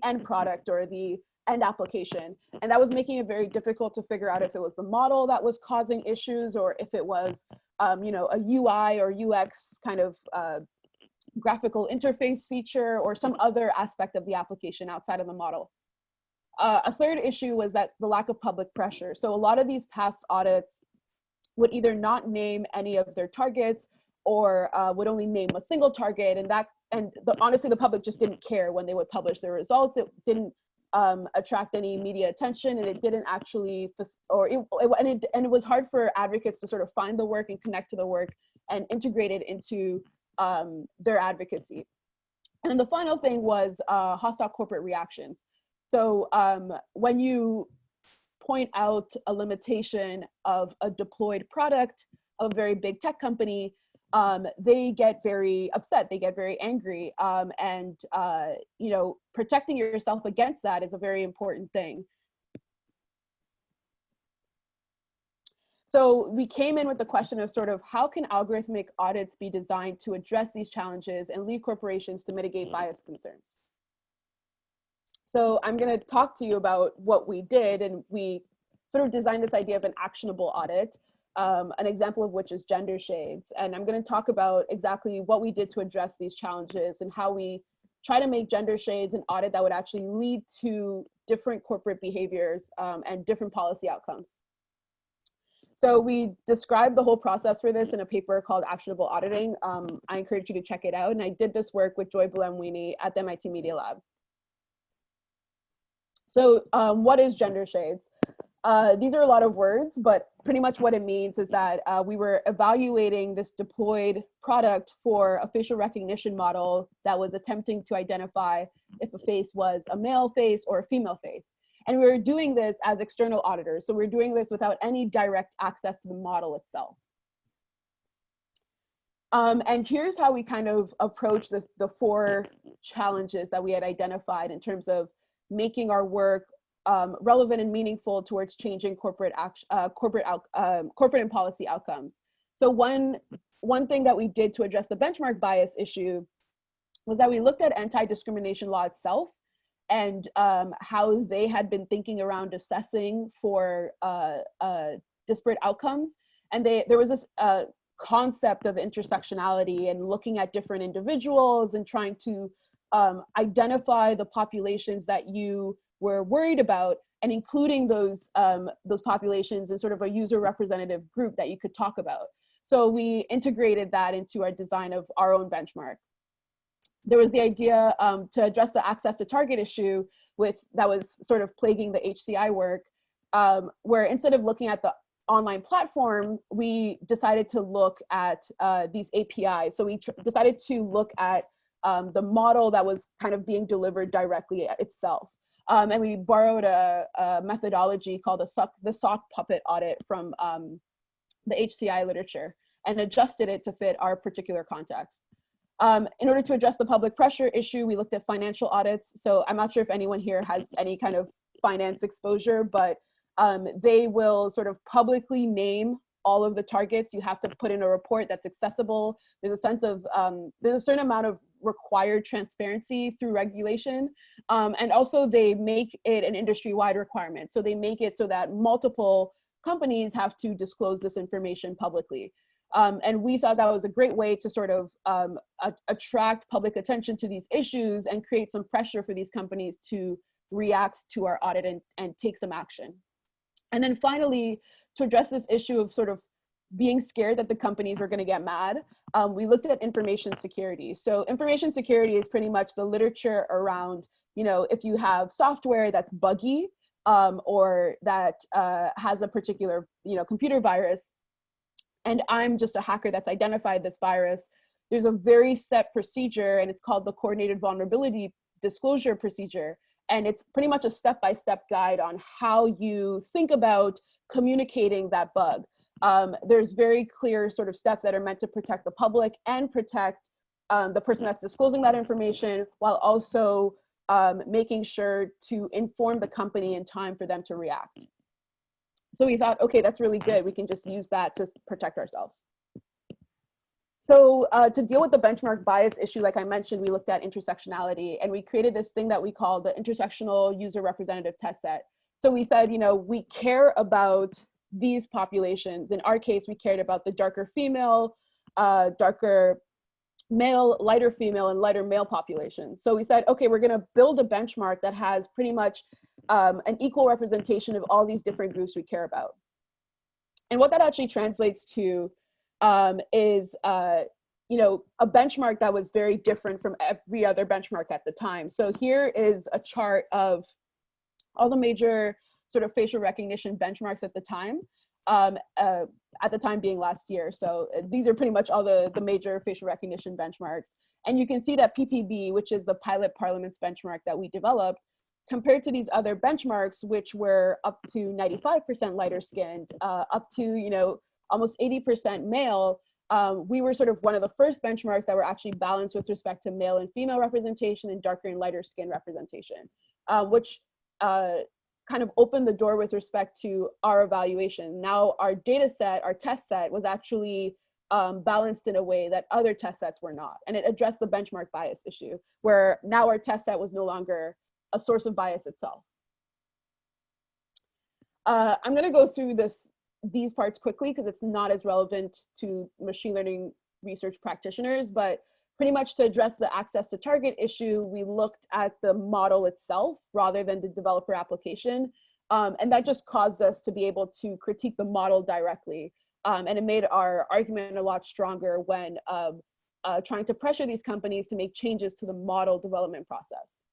end product or the end application. And that was making it very difficult to figure out if it was the model that was causing issues or if it was, a UI or UX kind of graphical interface feature or some other aspect of the application outside of the model. A third issue was that the lack of public pressure. So a lot of these past audits would either not name any of their targets or would only name a single target, and honestly, the public just didn't care when they would publish their results. It didn't attract any media attention, and it didn't actually, and it was hard for advocates to sort of find the work and connect to the work and integrate it into their advocacy. And then the final thing was hostile corporate reactions. So when you point out a limitation of a deployed product of a very big tech company, they get very upset, they get very angry, and you know, protecting yourself against that is a very important thing. So we came in with the question of sort of how can algorithmic audits be designed to address these challenges and lead corporations to mitigate bias concerns. So I'm going to talk to you about what we did, and we sort of designed this idea of an actionable audit, an example of which is gender shades. And I'm going to talk about exactly what we did to address these challenges and how we try to make gender shades an audit that would actually lead to different corporate behaviors and different policy outcomes. So we described the whole process for this in a paper called Actionable Auditing. I encourage you to check it out. And I did this work with Joy Bulamwini at the MIT Media Lab. So what is gender shades? These are a lot of words, but pretty much what it means is that we were evaluating this deployed product for a facial recognition model that was attempting to identify if a face was a male face or a female face. And we were doing this as external auditors. So we're doing this without any direct access to the model itself. And here's how we kind of approach the four challenges that we had identified in terms of making our work relevant and meaningful towards changing corporate and policy outcomes. So one thing that we did to address the benchmark bias issue was that we looked at anti-discrimination law itself and how they had been thinking around assessing for disparate outcomes. And there was this concept of intersectionality and looking at different individuals and trying to identify the populations that you were worried about and including those populations in sort of a user representative group that you could talk about. So we integrated that into our design of our own benchmark. There was the idea to address the access to target issue that was sort of plaguing the HCI work, where instead of looking at the online platform, we decided to look at these APIs. So we decided to look at the model that was kind of being delivered directly itself. And we borrowed a methodology called the sock puppet audit from the HCI literature and adjusted it to fit our particular context. In order to address the public pressure issue, we looked at financial audits. So I'm not sure if anyone here has any kind of finance exposure, but they will sort of publicly name all of the targets. You have to put in a report that's accessible. There's a sense of, there's a certain amount of required transparency through regulation. And also they make it an industry-wide requirement. So they make it so that multiple companies have to disclose this information publicly. And we thought that was a great way to sort of attract public attention to these issues and create some pressure for these companies to react to our audit and take some action. And then finally, to address this issue of sort of being scared that the companies are going to get mad, we looked at information security. So information security is pretty much the literature around, you know, if you have software that's buggy or that has a particular, you know, computer virus, and I'm just a hacker that's identified this virus, there's a very set procedure, and it's called the Coordinated Vulnerability Disclosure Procedure. And it's pretty much a step-by-step guide on how you think about communicating that bug. There's very clear sort of steps that are meant to protect the public and protect the person that's disclosing that information, while also making sure to inform the company in time for them to react. So we thought, okay, that's really good. We can just use that to protect ourselves. So to deal with the benchmark bias issue, like I mentioned, we looked at intersectionality, and we created this thing that we call the intersectional user representative test set. So we said, you know, we care about these populations. In our case, we cared about the darker female, darker male, lighter female, and lighter male populations. So we said, okay, we're gonna build a benchmark that has pretty much an equal representation of all these different groups we care about. And what that actually translates to is a benchmark that was very different from every other benchmark at the time. So here is a chart of all the major sort of facial recognition benchmarks at the time, being last year. So these are pretty much all the major facial recognition benchmarks. And you can see that PPB, which is the pilot parliaments benchmark that we developed, compared to these other benchmarks, which were up to 95% lighter skinned, up to, almost 80% male, we were sort of one of the first benchmarks that were actually balanced with respect to male and female representation and darker and lighter skin representation, which kind of opened the door with respect to our evaluation. Now our data set, our test set was actually balanced in a way that other test sets were not. And it addressed the benchmark bias issue, where now our test set was no longer a source of bias itself. I'm gonna go through these parts quickly because it's not as relevant to machine learning research practitioners, but pretty much to address the access to target issue, we looked at the model itself rather than the developer application. And that just caused us to be able to critique the model directly. And it made our argument a lot stronger when trying to pressure these companies to make changes to the model development process.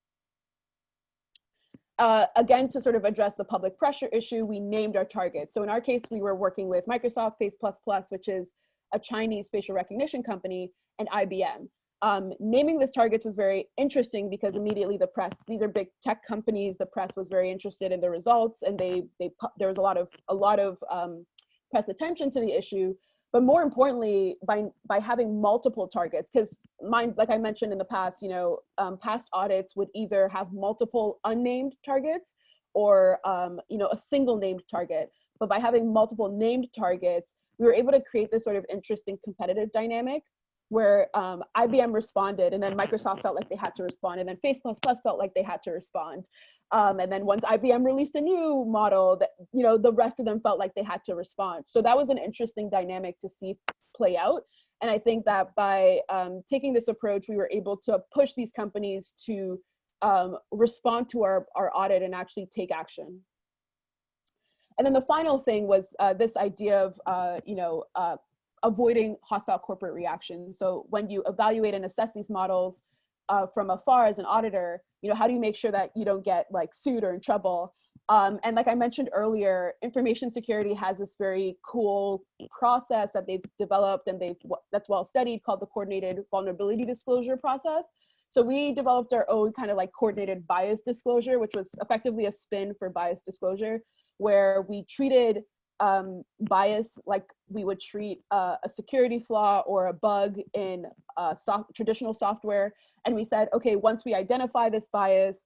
Again, to sort of address the public pressure issue, we named our targets. So in our case, we were working with Microsoft Face++, which is a Chinese facial recognition company, and IBM. Naming these targets was very interesting because immediately the press, these are big tech companies, the press was very interested in the results, and there was a lot of press attention to the issue. But more importantly, by having multiple targets, because like I mentioned in the past, past audits would either have multiple unnamed targets or a single named target. But by having multiple named targets, we were able to create this sort of interesting competitive dynamic where IBM responded, and then Microsoft felt like they had to respond, and then Face++ felt like they had to respond. And then once IBM released a new model, that the rest of them felt like they had to respond. So that was an interesting dynamic to see play out. And I think that by taking this approach, we were able to push these companies to respond to our audit and actually take action. And then the final thing was this idea of avoiding hostile corporate reaction. So when you evaluate and assess these models from afar as an auditor, how do you make sure that you don't get sued or in trouble? And like I mentioned earlier, information security has this very cool process that they've developed and that's well studied called the coordinated vulnerability disclosure process. So we developed our own kind of coordinated bias disclosure, which was effectively a spin for bias disclosure, where we treated bias like we would treat a security flaw or a bug in traditional software. And we said, okay, once we identify this bias,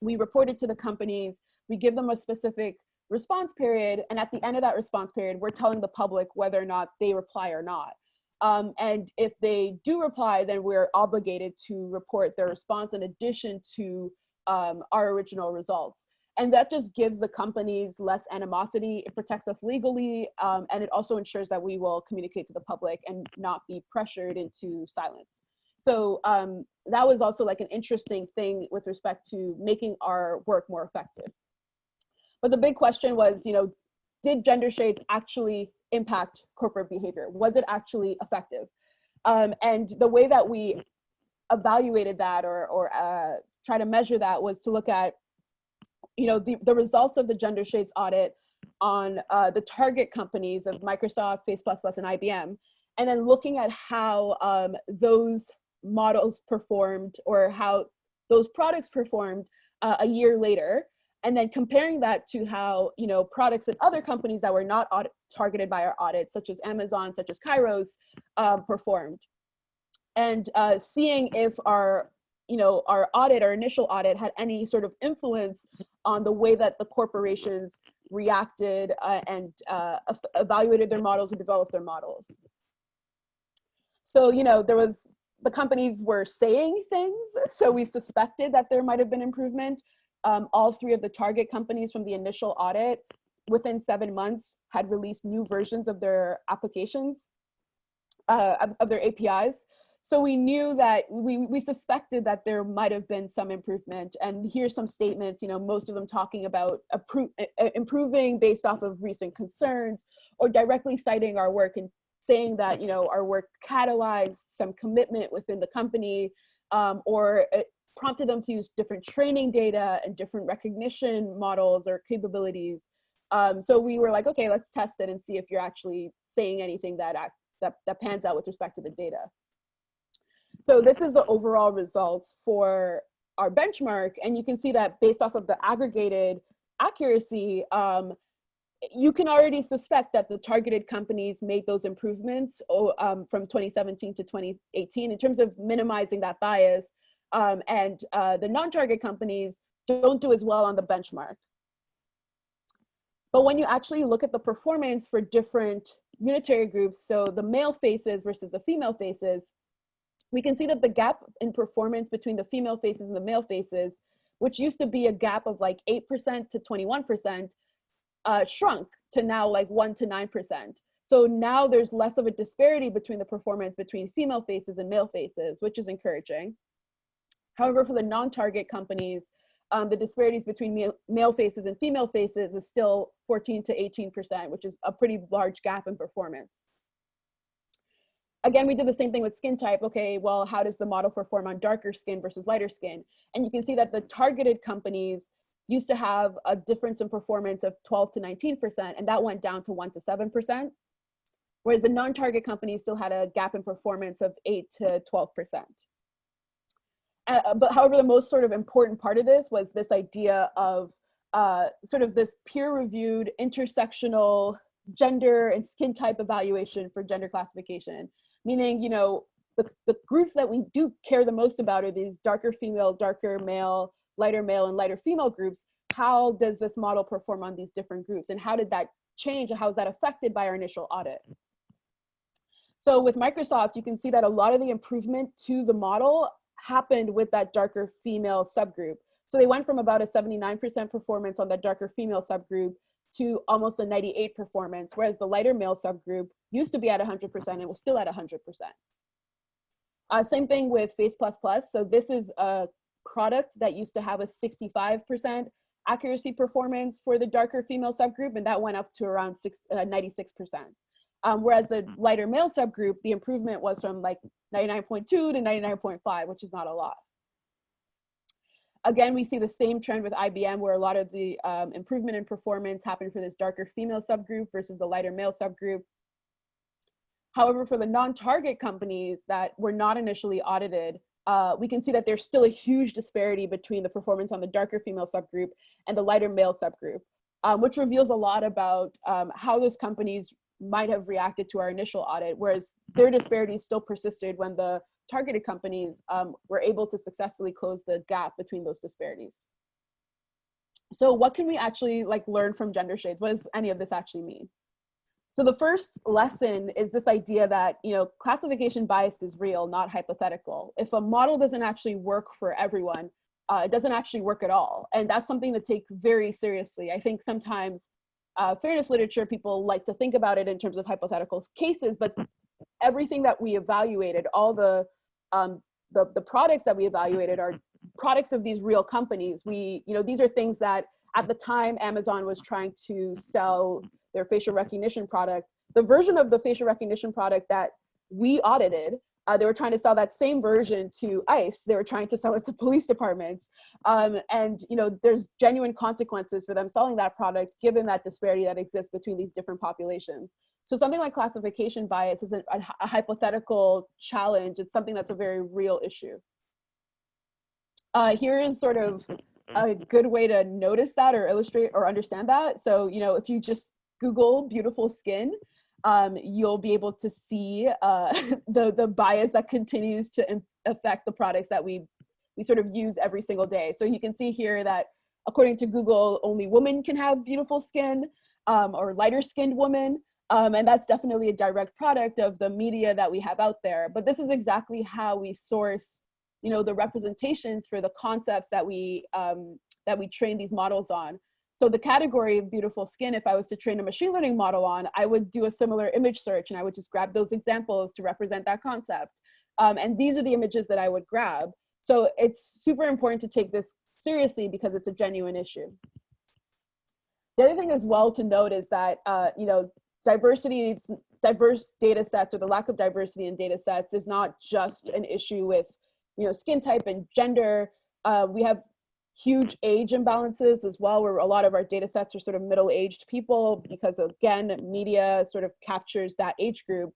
we report it to the companies, we give them a specific response period, and at the end of that response period, we're telling the public whether or not they reply or not. And if they do reply, then we're obligated to report their response in addition to our original results. And that just gives the companies less animosity, it protects us legally, and it also ensures that we will communicate to the public and not be pressured into silence. So that was also an interesting thing with respect to making our work more effective. But the big question was, did gender shades actually impact corporate behavior? Was it actually effective? And the way that we evaluated that or try to measure that was to look at the results of the gender shades audit on the target companies of Microsoft, Face++, and IBM, and then looking at how those models performed or how those products performed a year later, and then comparing that to how products at other companies that were not targeted by our audit, such as Amazon, such as Kairos, performed, and seeing if our audit, our initial audit, had any sort of influence on the way that the corporations reacted and evaluated their models or developed their models. So, the companies were saying things, so we suspected that there might have been improvement. All three of the target companies from the initial audit, within 7 months, had released new versions of their applications, of their APIs. So we knew that we suspected that there might have been some improvement. And here's some statements, most of them talking about improving based off of recent concerns or directly citing our work in saying that, our work catalyzed some commitment within the company, or it prompted them to use different training data and different recognition models or capabilities. So we were like, okay, let's test it and see if you're actually saying anything that pans out with respect to the data. So this is the overall results for our benchmark. And you can see that based off of the aggregated accuracy, you can already suspect that the targeted companies made those improvements from 2017 to 2018 in terms of minimizing that bias. And the non-target companies don't do as well on the benchmark. But when you actually look at the performance for different unitary groups, so the male faces versus the female faces, we can see that the gap in performance between the female faces and the male faces, which used to be a gap of like 8% to 21%, shrunk to now like 1 to 9%. So now there's less of a disparity between the performance between female faces and male faces, which is encouraging. However, for the non-target companies, the disparities between male faces and female faces is still 14 to 18%, which is a pretty large gap in performance. Again, we did the same thing with skin type. Okay, well, how does the model perform on darker skin versus lighter skin? And you can see that the targeted companies used to have a difference in performance of 12 to 19%, and that went down to 1 to 7%, whereas the non-target companies still had a gap in performance of 8 to 12%. But however, the most sort of important part of this was this idea of sort of this peer-reviewed intersectional gender and skin type evaluation for gender classification. Meaning, the groups that we do care the most about are these darker female, darker male, and lighter female groups. How does this model perform on these different groups? And how did that change? And how is that affected by our initial audit? So with Microsoft, you can see that a lot of the improvement to the model happened with that darker female subgroup. So they went from about a 79% performance on that darker female subgroup to almost a 98% performance, whereas the lighter male subgroup used to be at 100% and was still at 100%. Same thing with Face++. So this is a product that used to have a 65% accuracy performance for the darker female subgroup, and that went up to around 96%. Whereas the lighter male subgroup, the improvement was from like 99.2 to 99.5, which is not a lot. Again, we see the same trend with IBM, where a lot of the improvement in performance happened for this darker female subgroup versus the lighter male subgroup. However, for the non-target companies that were not initially audited, we can see that there's still a huge disparity between the performance on the darker female subgroup and the lighter male subgroup, which reveals a lot about how those companies might have reacted to our initial audit, whereas their disparities still persisted when the targeted companies were able to successfully close the gap between those disparities. So what can we actually learn from gender shades? What does any of this actually mean? So the first lesson is this idea that, classification bias is real, not hypothetical. If a model doesn't actually work for everyone, it doesn't actually work at all. And that's something to take very seriously. I think sometimes fairness literature, people like to think about it in terms of hypothetical cases, but everything that we evaluated, all the products that we evaluated are products of these real companies. These are things that at the time Amazon was trying to sell their facial recognition product. The version of the facial recognition product that we audited, they were trying to sell that same version to ICE. They were trying to sell it to police departments. And there's genuine consequences for them selling that product, given that disparity that exists between these different populations. So something like classification bias isn't a hypothetical challenge. It's something that's a very real issue. Here is sort of a good way to notice that or illustrate or understand that. So, if you just Google beautiful skin, you'll be able to see the bias that continues to affect the products that we sort of use every single day. So you can see here that according to Google, only women can have beautiful skin, or lighter skinned women. And that's definitely a direct product of the media that we have out there. But this is exactly how we source, the representations for the concepts that we train these models on. So the category of beautiful skin, if I was to train a machine learning model on, I would do a similar image search and I would just grab those examples to represent that concept. And these are the images that I would grab. So it's super important to take this seriously because it's a genuine issue. The other thing as well to note is that, diversity diverse data sets or the lack of diversity in data sets is not just an issue with, skin type and gender. We have huge age imbalances as well, where a lot of our data sets are sort of middle-aged people because, again, media sort of captures that age group.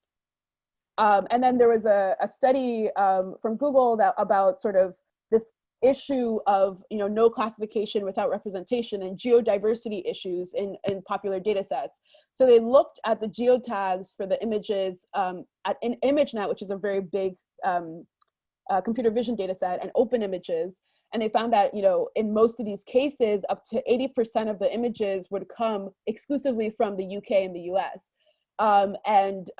And then there was a study from Google about sort of this issue of no classification without representation and geodiversity issues in popular data sets. So they looked at the geotags for the images in ImageNet, which is a very big computer vision data set, and open images. And they found that, in most of these cases, up to 80% of the images would come exclusively from the UK and the US. And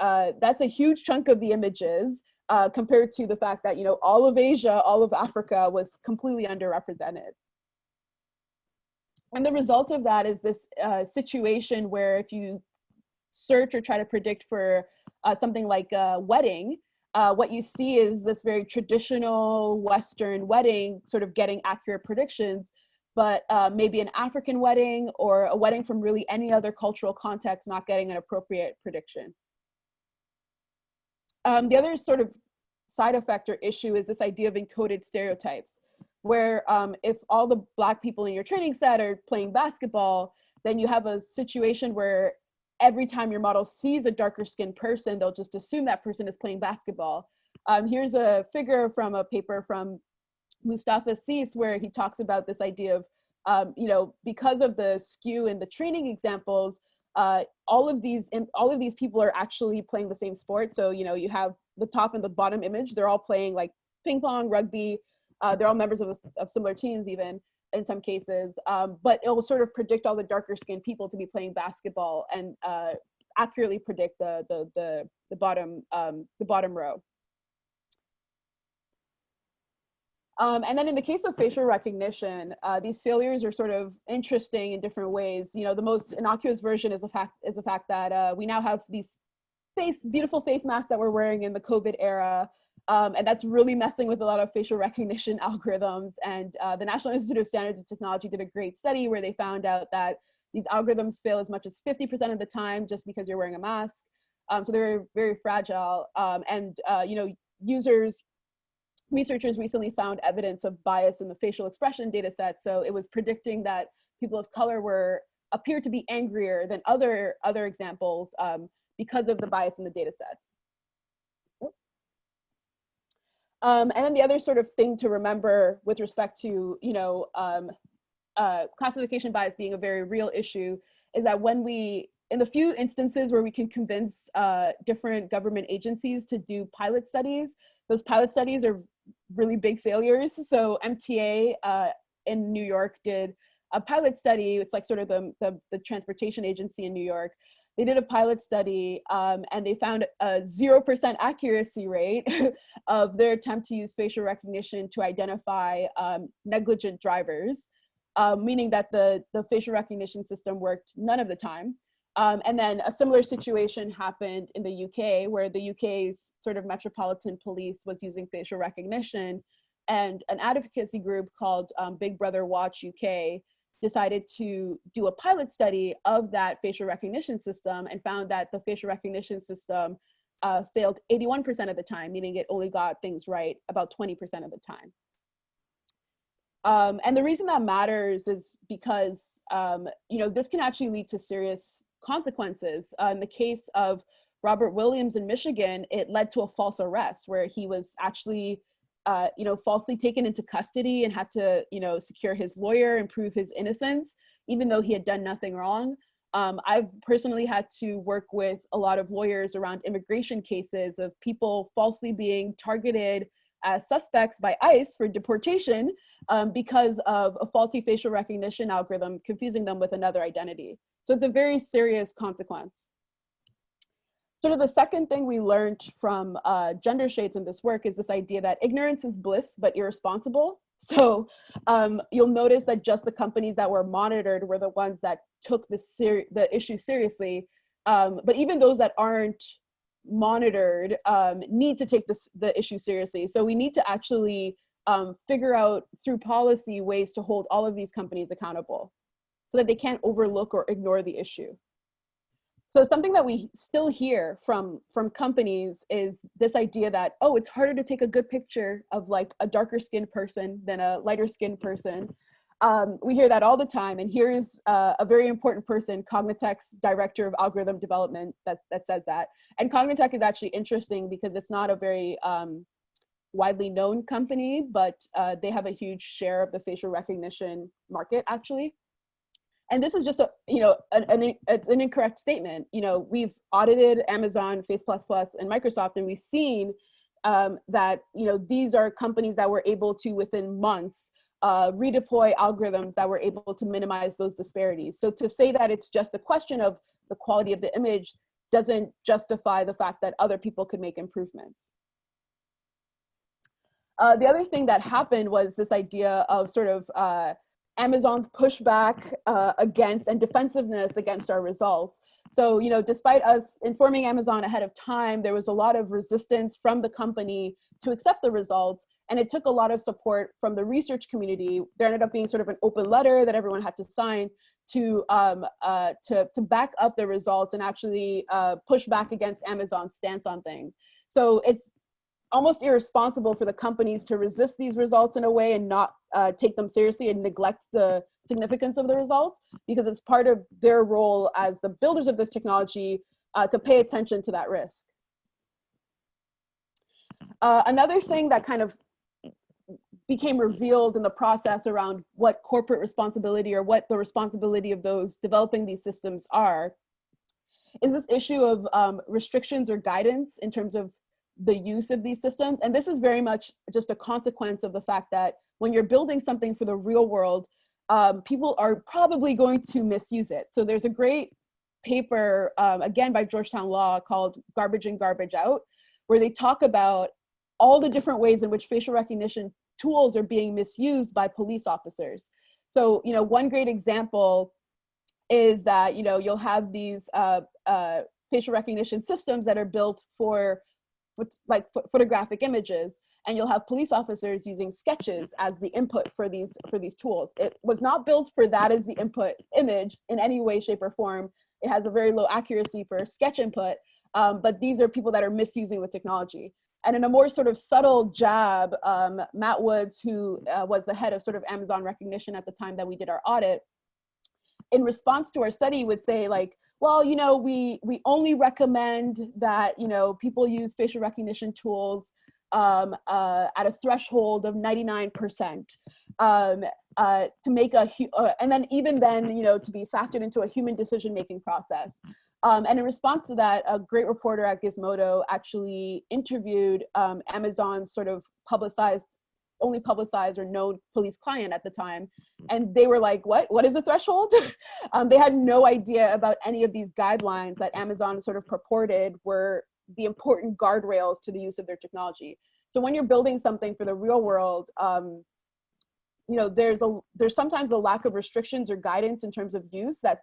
that's a huge chunk of the images compared to the fact that, all of Asia, all of Africa was completely underrepresented. And the result of that is this situation where if you search or try to predict for something like a wedding, what you see is this very traditional Western wedding sort of getting accurate predictions, but maybe an African wedding or a wedding from really any other cultural context not getting an appropriate prediction. The other sort of side effect or issue is this idea of encoded stereotypes, where if all the Black people in your training set are playing basketball, then you have a situation where every time your model sees a darker skinned person, they'll just assume that person is playing basketball. Here's a figure from a paper from Mustafa Sis, where he talks about this idea of, because of the skew in the training examples, all of these people are actually playing the same sport. So, you have the top and the bottom image, they're all playing like ping pong, rugby, they're all members of similar teams even in some cases, but it will sort of predict all the darker skinned people to be playing basketball and accurately predict the bottom row. And then in the case of facial recognition, these failures are sort of interesting in different ways. The most innocuous version is the fact that we now have these beautiful face masks that we're wearing in the COVID era. And that's really messing with a lot of facial recognition algorithms. And the National Institute of Standards and Technology did a great study where they found out that these algorithms fail as much as 50% of the time just because you're wearing a mask. So they're very fragile. Researchers recently found evidence of bias in the facial expression data set. So it was predicting that people of color appeared to be angrier than other examples because of the bias in the data sets. And then the other sort of thing to remember with respect to, classification bias being a very real issue is that in the few instances where we can convince different government agencies to do pilot studies, those pilot studies are really big failures. So MTA in New York did a pilot study. It's like sort of the transportation agency in New York. They did a pilot study and they found a 0% accuracy rate of their attempt to use facial recognition to identify negligent drivers, meaning that the facial recognition system worked none of the time. And then a similar situation happened in the UK, where the UK's sort of metropolitan police was using facial recognition, and an advocacy group called Big Brother Watch UK decided to do a pilot study of that facial recognition system and found that the facial recognition system failed 81% of the time, meaning it only got things right about 20% of the time. And the reason that matters is because, this can actually lead to serious consequences. In the case of Robert Williams in Michigan, it led to a false arrest where he was actually falsely taken into custody and had to, secure his lawyer and prove his innocence, even though he had done nothing wrong. I've personally had to work with a lot of lawyers around immigration cases of people falsely being targeted as suspects by ICE for deportation because of a faulty facial recognition algorithm confusing them with another identity. So it's a very serious consequence. Sort of the second thing we learned from gender shades in this work is this idea that ignorance is bliss, but irresponsible. So you'll notice that just the companies that were monitored were the ones that took the issue seriously. But even those that aren't monitored need to take the issue seriously. So we need to actually figure out through policy ways to hold all of these companies accountable so that they can't overlook or ignore the issue. So something that we still hear from companies is this idea that, oh, it's harder to take a good picture of like a darker skinned person than a lighter skinned person. We hear that all the time. And here is a very important person, Cognitec's director of algorithm development, that says that. And Cognitec is actually interesting because it's not a very widely known company, but they have a huge share of the facial recognition market, actually. And this is just it's an incorrect statement. We've audited Amazon, Face++, and Microsoft, and we've seen that these are companies that were able to, within months, redeploy algorithms that were able to minimize those disparities. So to say that it's just a question of the quality of the image doesn't justify the fact that other people could make improvements. The other thing that happened was this idea of sort of Amazon's pushback against and defensiveness against our results. So, despite us informing Amazon ahead of time, there was a lot of resistance from the company to accept the results. And it took a lot of support from the research community. There ended up being sort of an open letter that everyone had to sign to back up the results and actually push back against Amazon's stance on things. So it's almost irresponsible for the companies to resist these results in a way and not take them seriously and neglect the significance of the results, because it's part of their role as the builders of this technology to pay attention to that risk. Another thing that kind of became revealed in the process around what corporate responsibility or what the responsibility of those developing these systems are is this issue of restrictions or guidance in terms of the use of these systems. And this is very much just a consequence of the fact that when you're building something for the real world, people are probably going to misuse it. So there's a great paper, again, by Georgetown Law called Garbage In, Garbage Out, where they talk about all the different ways in which facial recognition tools are being misused by police officers. So, one great example is that, you'll have these facial recognition systems that are built for photographic images, and you'll have police officers using sketches as the input for these tools. It was not built for that as the input image in any way, shape, or form. It has a very low accuracy for sketch input, but these are people that are misusing the technology. And in a more sort of subtle jab, Matt Woods, who was the head of sort of Amazon recognition at the time that we did our audit, in response to our study would say like, well, we only recommend that, people use facial recognition tools at a threshold of 99% to make and then even then, to be factored into a human decision-making process. And in response to that, a great reporter at Gizmodo actually interviewed Amazon's sort of only publicized or known police client at the time. And they were like, what is the threshold? They had no idea about any of these guidelines that Amazon sort of purported were the important guardrails to the use of their technology. So when you're building something for the real world, there's sometimes the lack of restrictions or guidance in terms of use that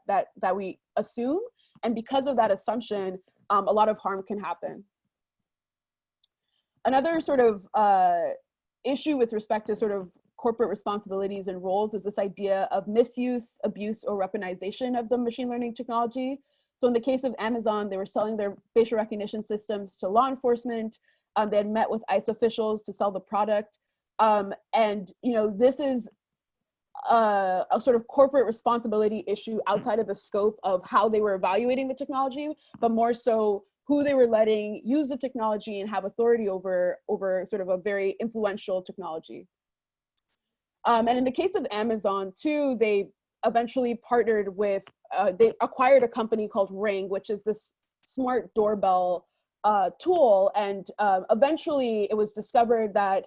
we assume. And because of that assumption, a lot of harm can happen. Another sort of issue with respect to sort of corporate responsibilities and roles is this idea of misuse, abuse, or weaponization of the machine learning technology. So in the case of Amazon, they were selling their facial recognition systems to law enforcement. They had met with ICE officials to sell the product. And this is a sort of corporate responsibility issue outside of the scope of how they were evaluating the technology, but more so who they were letting use the technology and have authority over sort of a very influential technology. And in the case of Amazon too, they eventually partnered with, they acquired a company called Ring, which is this smart doorbell tool. And eventually it was discovered that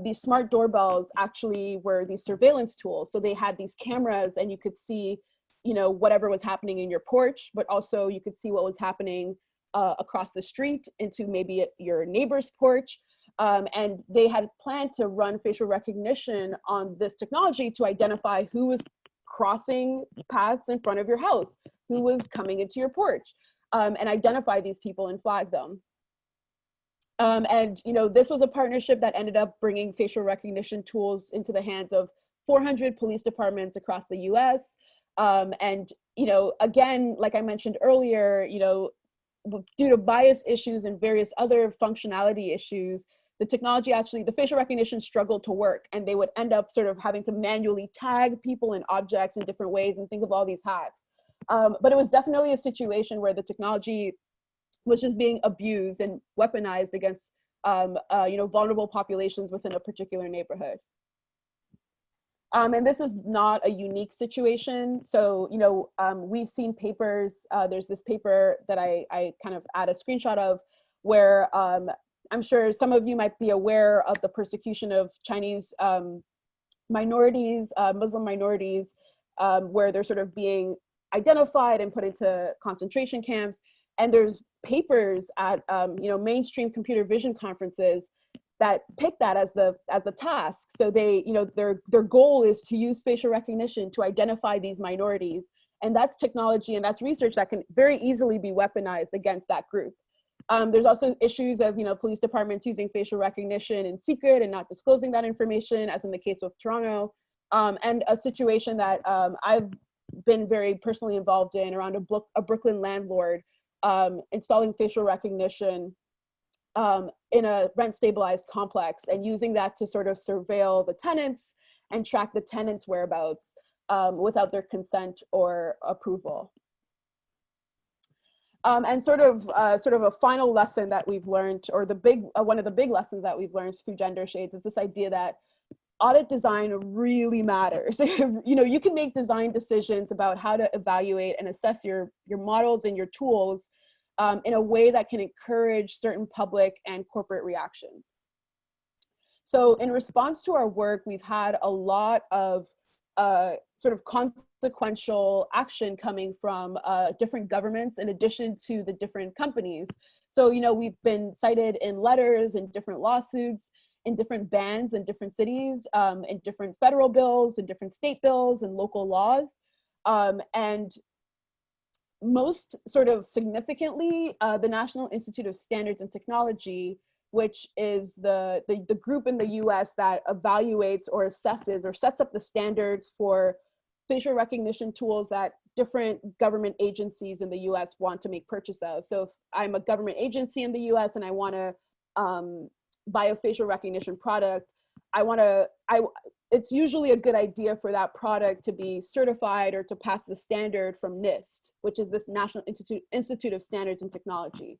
these smart doorbells actually were these surveillance tools. So they had these cameras and you could see, whatever was happening in your porch, but also you could see what was happening across the street into maybe your neighbor's porch. And they had planned to run facial recognition on this technology to identify who was crossing paths in front of your house, who was coming into your porch, and identify these people and flag them. And this was a partnership that ended up bringing facial recognition tools into the hands of 400 police departments across the US. And, you know, again, like I mentioned earlier, you know, due to bias issues and various other functionality issues, the technology actually, the facial recognition struggled to work, and they would end up sort of having to manually tag people and objects in different ways and think of all these hacks. But it was definitely a situation where the technology was just being abused and weaponized against you know, vulnerable populations within a particular neighborhood. And this is not a unique situation. So, you know, we've seen papers, there's this paper that I kind of add a screenshot of where I'm sure some of you might be aware of the persecution of Chinese minorities, Muslim minorities, where they're sort of being identified and put into concentration camps. And there's papers at you know, mainstream computer vision conferences that pick that as the task. So they, you know, their goal is to use facial recognition to identify these minorities, and that's technology and that's research that can very easily be weaponized against that group. There's also issues of, you know, police departments using facial recognition in secret and not disclosing that information, as in the case of Toronto, and a situation that I've been very personally involved in around a Brooklyn landlord installing facial recognition in a rent stabilized complex and using that to sort of surveil the tenants and track the tenants' whereabouts without their consent or approval. And sort of a final lesson that we've learned, or one of the big lessons that we've learned through Gender Shades, is this idea that audit design really matters. You know, you can make design decisions about how to evaluate and assess your models and your tools in a way that can encourage certain public and corporate reactions. So in response to our work, we've had a lot of sort of consequential action coming from different governments in addition to the different companies. So, you know, we've been cited in letters and different lawsuits in different bans in different cities, in different federal bills, in different state bills and local laws. And most sort of significantly, the National Institute of Standards and Technology, which is the group in the US that evaluates or assesses or sets up the standards for facial recognition tools that different government agencies in the US want to make purchase of. So if I'm a government agency in the US and I want to buy a facial recognition product, it's usually a good idea for that product to be certified or to pass the standard from NIST, which is this National Institute of Standards and Technology.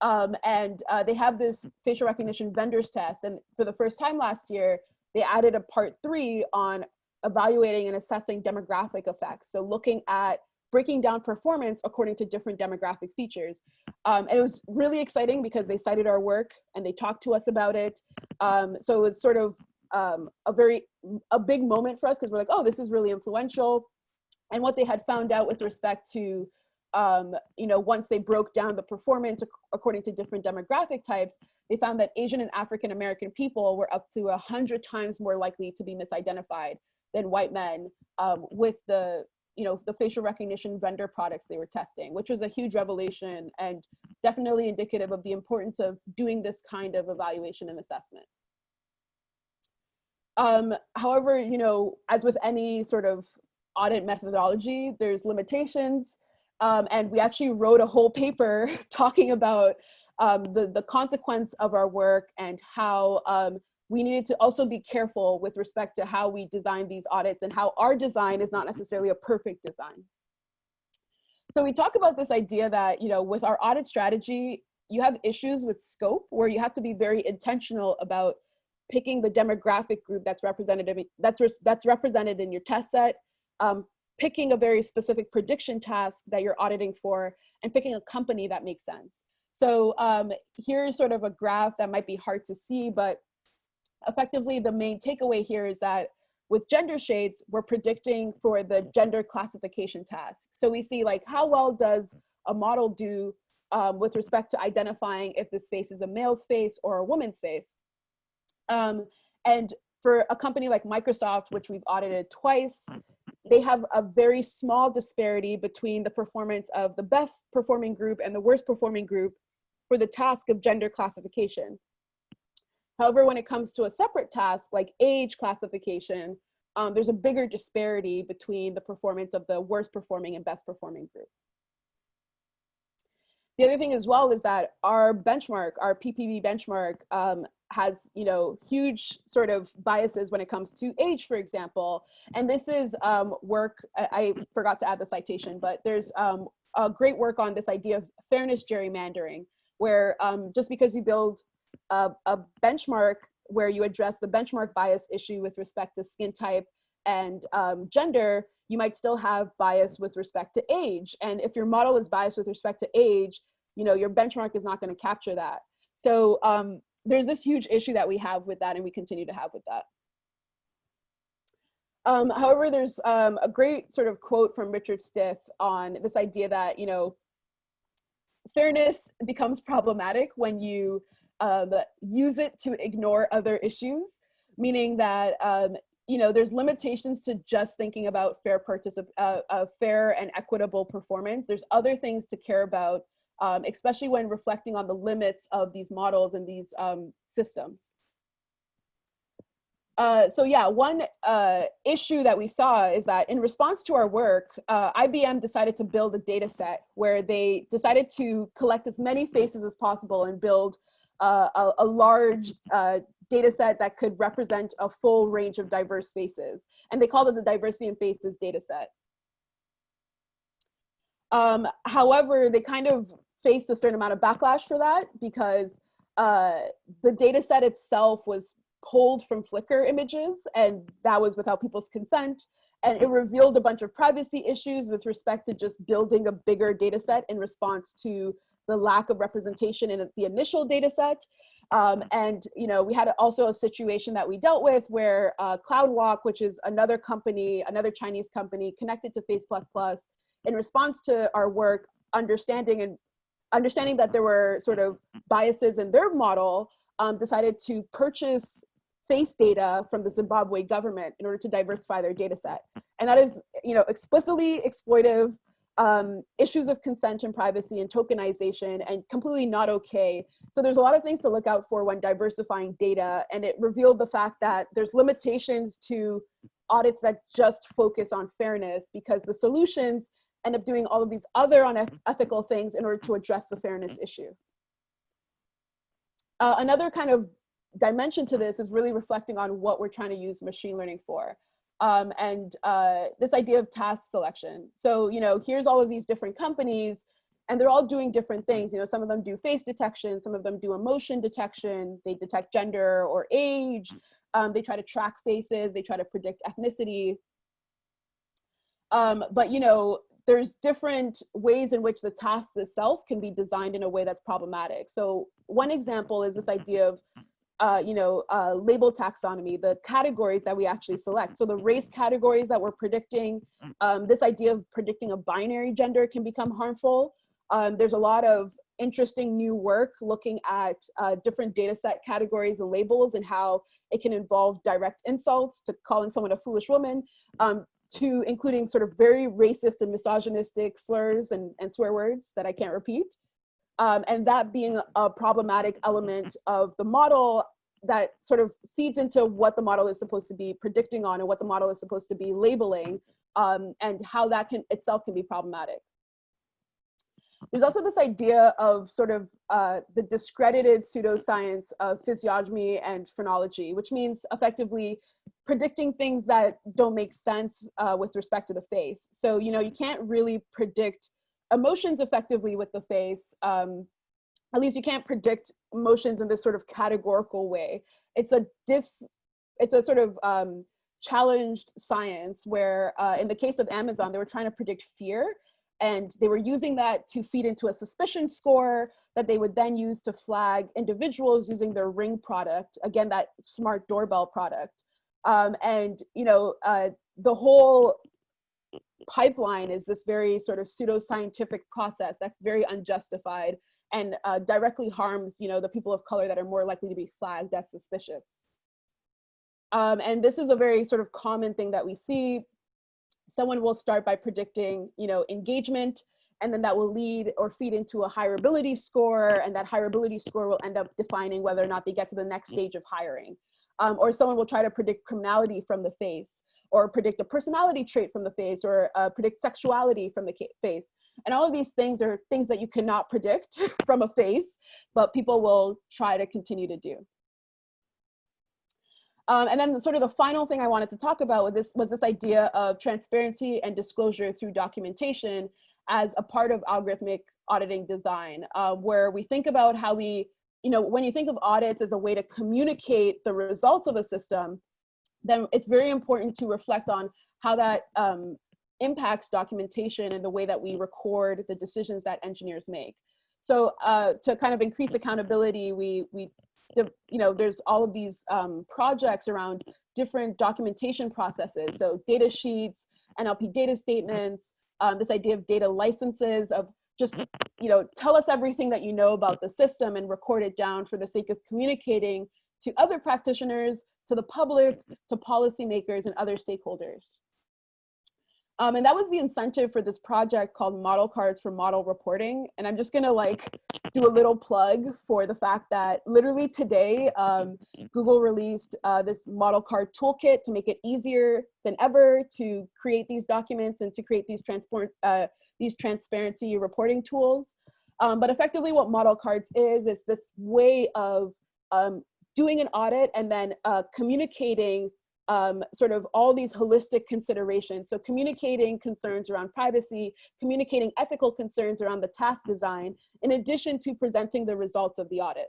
And they have this facial recognition vendors test. And for the first time last year, they added a part 3 on evaluating and assessing demographic effects. So looking at breaking down performance according to different demographic features. And it was really exciting because they cited our work and they talked to us about it. So it was sort of a big moment for us because we're like, oh, this is really influential. And what they had found out with respect to, you know, once they broke down the performance according to different demographic types, they found that Asian and African American people were up to 100 times more likely to be misidentified than white men with the, you know, the facial recognition vendor products they were testing, which was a huge revelation and definitely indicative of the importance of doing this kind of evaluation and assessment. However, you know, as with any sort of audit methodology, there's limitations. And we actually wrote a whole paper talking about the consequence of our work and how we needed to also be careful with respect to how we design these audits and how our design is not necessarily a perfect design. So we talk about this idea that, you know, with our audit strategy, you have issues with scope where you have to be very intentional about picking the demographic group that's represented in your test set, picking a very specific prediction task that you're auditing for, and picking a company that makes sense. So here's sort of a graph that might be hard to see, but effectively the main takeaway here is that with gender shades, we're predicting for the gender classification task. So we see like how well does a model do with respect to identifying if this face is a male's face or a woman's face. And for a company like Microsoft, which we've audited twice, they have a very small disparity between the performance of the best performing group and the worst performing group for the task of gender classification. However, when it comes to a separate task like age classification, there's a bigger disparity between the performance of the worst performing and best performing group. The other thing as well is that our benchmark, our PPV benchmark, has, you know, huge sort of biases when it comes to age, for example. And this is work, I forgot to add the citation, but there's a great work on this idea of fairness gerrymandering, where just because you build a benchmark where you address the benchmark bias issue with respect to skin type and gender, you might still have bias with respect to age. And if your model is biased with respect to age, you know, your benchmark is not going to capture that. So there's this huge issue that we have with that, and we continue to have with that. However, there's a great sort of quote from Richard Stiff on this idea that, you know, fairness becomes problematic when you use it to ignore other issues, meaning that, you know, there's limitations to just thinking about fair and equitable performance. There's other things to care about, especially when reflecting on the limits of these models and these systems. So yeah, one issue that we saw is that in response to our work, IBM decided to build a data set where they decided to collect as many faces as possible and build a large data set that could represent a full range of diverse faces. And they called it the Diversity in Faces data set. However, they kind of faced a certain amount of backlash for that because the data set itself was pulled from Flickr images, and that was without people's consent. And it revealed a bunch of privacy issues with respect to just building a bigger data set in response to the lack of representation in the initial data set. And, you know, we had also a situation that we dealt with where CloudWalk, which is another company, another Chinese company connected to Face++, in response to our work, understanding that there were sort of biases in their model, decided to purchase face data from the Zimbabwe government in order to diversify their data set. And that is, you know, explicitly exploitive, issues of consent and privacy and tokenization, and completely not okay. So there's a lot of things to look out for when diversifying data, and it revealed the fact that there's limitations to audits that just focus on fairness, because the solutions end up doing all of these other unethical things in order to address the fairness issue. Another kind of dimension to this is really reflecting on what we're trying to use machine learning for. And this idea of task selection. So, you know, here's all of these different companies, and they're all doing different things. You know, some of them do face detection, some of them do emotion detection, they detect gender or age, they try to track faces, they try to predict ethnicity. But, you know, there's different ways in which the task itself can be designed in a way that's problematic. So one example is this idea of, label taxonomy, the categories that we actually select. So the race categories that we're predicting, this idea of predicting a binary gender can become harmful. There's a lot of interesting new work looking at different data set categories and labels and how it can involve direct insults to calling someone a foolish woman, to including sort of very racist and misogynistic slurs and swear words that I can't repeat. And that being a problematic element of the model that sort of feeds into what the model is supposed to be predicting on and what the model is supposed to be labeling, and how that itself can be problematic. There's also this idea of sort of the discredited pseudoscience of physiognomy and phrenology, which means effectively predicting things that don't make sense with respect to the face. So, you know, you can't really predict emotions effectively with the face. At least you can't predict emotions in this sort of categorical way. It's a sort of challenged science where in the case of Amazon, they were trying to predict fear, and they were using that to feed into a suspicion score that they would then use to flag individuals using their Ring product, again, that smart doorbell product. And, you know, the whole pipeline is this very sort of pseudoscientific process that's very unjustified and directly harms, you know, the people of color that are more likely to be flagged as suspicious. And this is a very sort of common thing that we see. Someone will start by predicting, you know, engagement, and then that will lead or feed into a hireability score, and that hireability score will end up defining whether or not they get to the next stage of hiring. Or someone will try to predict criminality from the face. or predict a personality trait from the face, or predict sexuality from the face. And all of these things are things that you cannot predict from a face, but people will try to continue to do. And then sort of the final thing I wanted to talk about with this was this idea of transparency and disclosure through documentation as a part of algorithmic auditing design, where we think about how we, when you think of audits as a way to communicate the results of a system, then it's very important to reflect on how that impacts documentation and the way that we record the decisions that engineers make. So to kind of increase accountability, there's all of these projects around different documentation processes. So data sheets, NLP data statements, this idea of data licenses, of just, tell us everything that you know about the system and record it down for the sake of communicating to other practitioners, to the public, to policymakers and other stakeholders. And that was the incentive for this project called Model Cards for Model Reporting. And I'm just gonna do a little plug for the fact that literally today, Google released this model card toolkit to make it easier than ever to create these documents and to create these transparency reporting tools. But effectively what model cards is this way of doing an audit and then communicating sort of all these holistic considerations. So communicating concerns around privacy, communicating ethical concerns around the task design, in addition to presenting the results of the audit.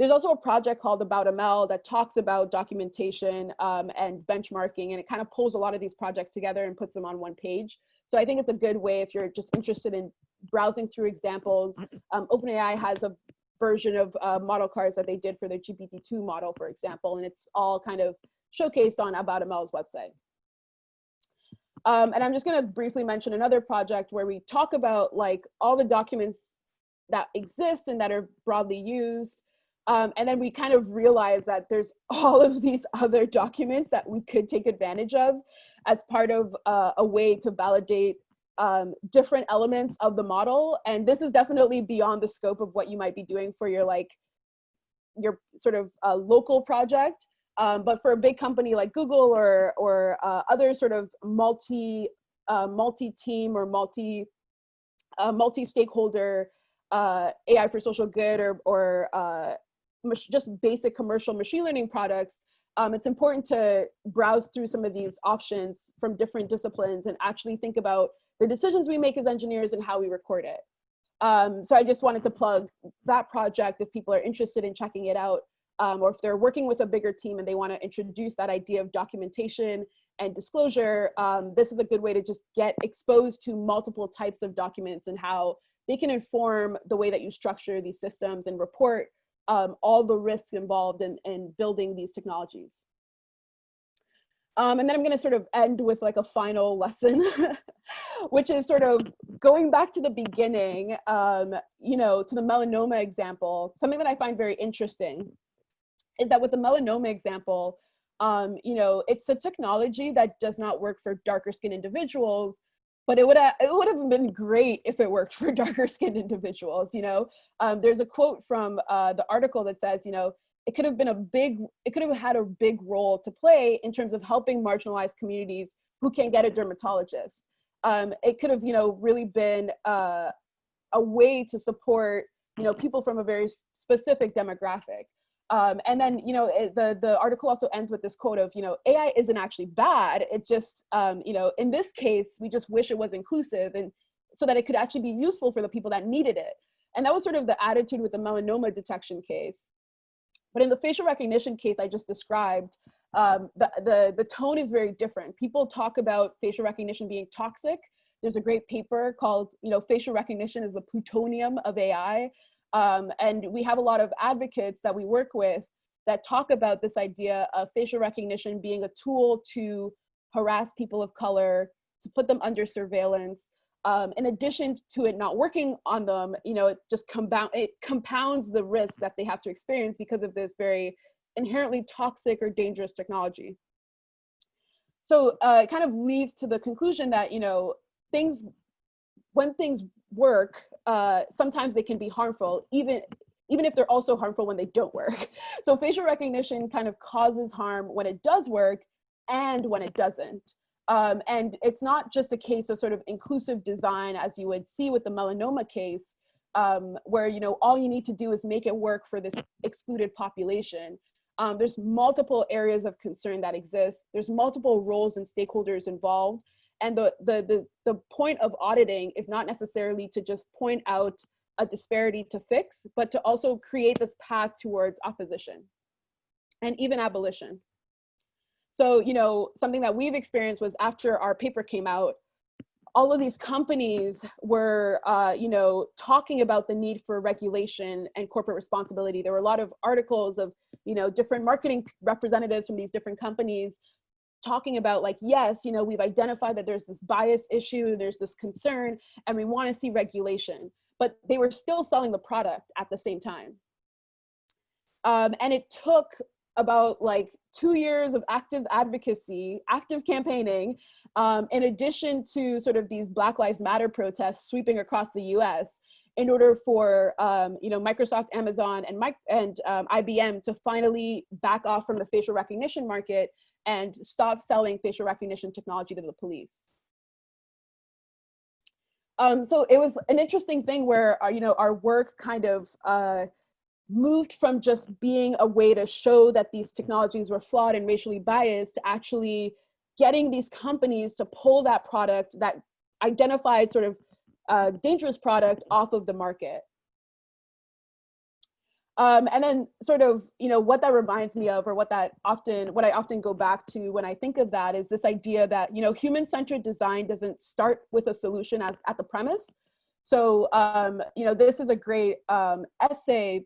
There's also a project called About ML that talks about documentation and benchmarking, and it kind of pulls a lot of these projects together and puts them on one page. So I think it's a good way if you're just interested in browsing through examples. OpenAI has a version of model cards that they did for their GPT-2 model, for example, and it's all kind of showcased on About ML's website. And I'm just going to briefly mention another project where we talk about all the documents that exist and that are broadly used. And then we kind of realize that there's all of these other documents that we could take advantage of as part of a way to validate different elements of the model. And this is definitely beyond the scope of what you might be doing for your sort of local project. But for a big company like Google or other sort of multi-team or multi-stakeholder AI for social good or just basic commercial machine learning products, it's important to browse through some of these options from different disciplines and actually think about the decisions we make as engineers and how we record it. So I just wanted to plug that project if people are interested in checking it out, or if they're working with a bigger team and they want to introduce that idea of documentation and disclosure. This is a good way to just get exposed to multiple types of documents and how they can inform the way that you structure these systems and report all the risks involved in building these technologies. And then I'm going to sort of end with a final lesson, which is sort of going back to the beginning, to the melanoma example. Something that I find very interesting is that with the melanoma example, it's a technology that does not work for darker skinned individuals, but it would have been great if it worked for darker skinned individuals. There's a quote from the article that says, it could have had a big role to play in terms of helping marginalized communities who can't get a dermatologist. It could have, really been a way to support, people from a very specific demographic. And then, the article also ends with this quote of, AI isn't actually bad. It just, in this case, we just wish it was inclusive and so that it could actually be useful for the people that needed it. And that was sort of the attitude with the melanoma detection case. But in the facial recognition case I just described, the tone is very different. People talk about facial recognition being toxic. There's a great paper called, Facial Recognition is the Plutonium of AI. And we have a lot of advocates that we work with that talk about this idea of facial recognition being a tool to harass people of color, to put them under surveillance. In addition to it not working on them, it just compounds the risk that they have to experience because of this very inherently toxic or dangerous technology. So it kind of leads to the conclusion that, when things work, sometimes they can be harmful, even if they're also harmful when they don't work. So facial recognition kind of causes harm when it does work, and when it doesn't. And it's not just a case of sort of inclusive design, as you would see with the melanoma case, where, you know, all you need to do is make it work for this excluded population. There's multiple areas of concern that exist. There's multiple roles and stakeholders involved. And the point of auditing is not necessarily to just point out a disparity to fix, but to also create this path towards opposition and even abolition. So, you know, something that we've experienced was after our paper came out, all of these companies were, you know, talking about the need for regulation and corporate responsibility. There were a lot of articles of, you know, different marketing representatives from these different companies talking about, like, yes, you know, we've identified that there's this bias issue, there's this concern, and we want to see regulation. But they were still selling the product at the same time. And it took about like 2 years of active advocacy, active campaigning, in addition to sort of these Black Lives Matter protests sweeping across the US, in order for you know, Microsoft, Amazon, and IBM to finally back off from the facial recognition market and stop selling facial recognition technology to the police. So it was an interesting thing where, you know, our work kind of moved from just being a way to show that these technologies were flawed and racially biased to actually getting these companies to pull that product, that identified sort of dangerous product, off of the market. And then sort of, you know, what that reminds me of, or what I often go back to when I think of that, is this idea that, you know, human-centered design doesn't start with a solution as at the premise. So, you know, this is a great essay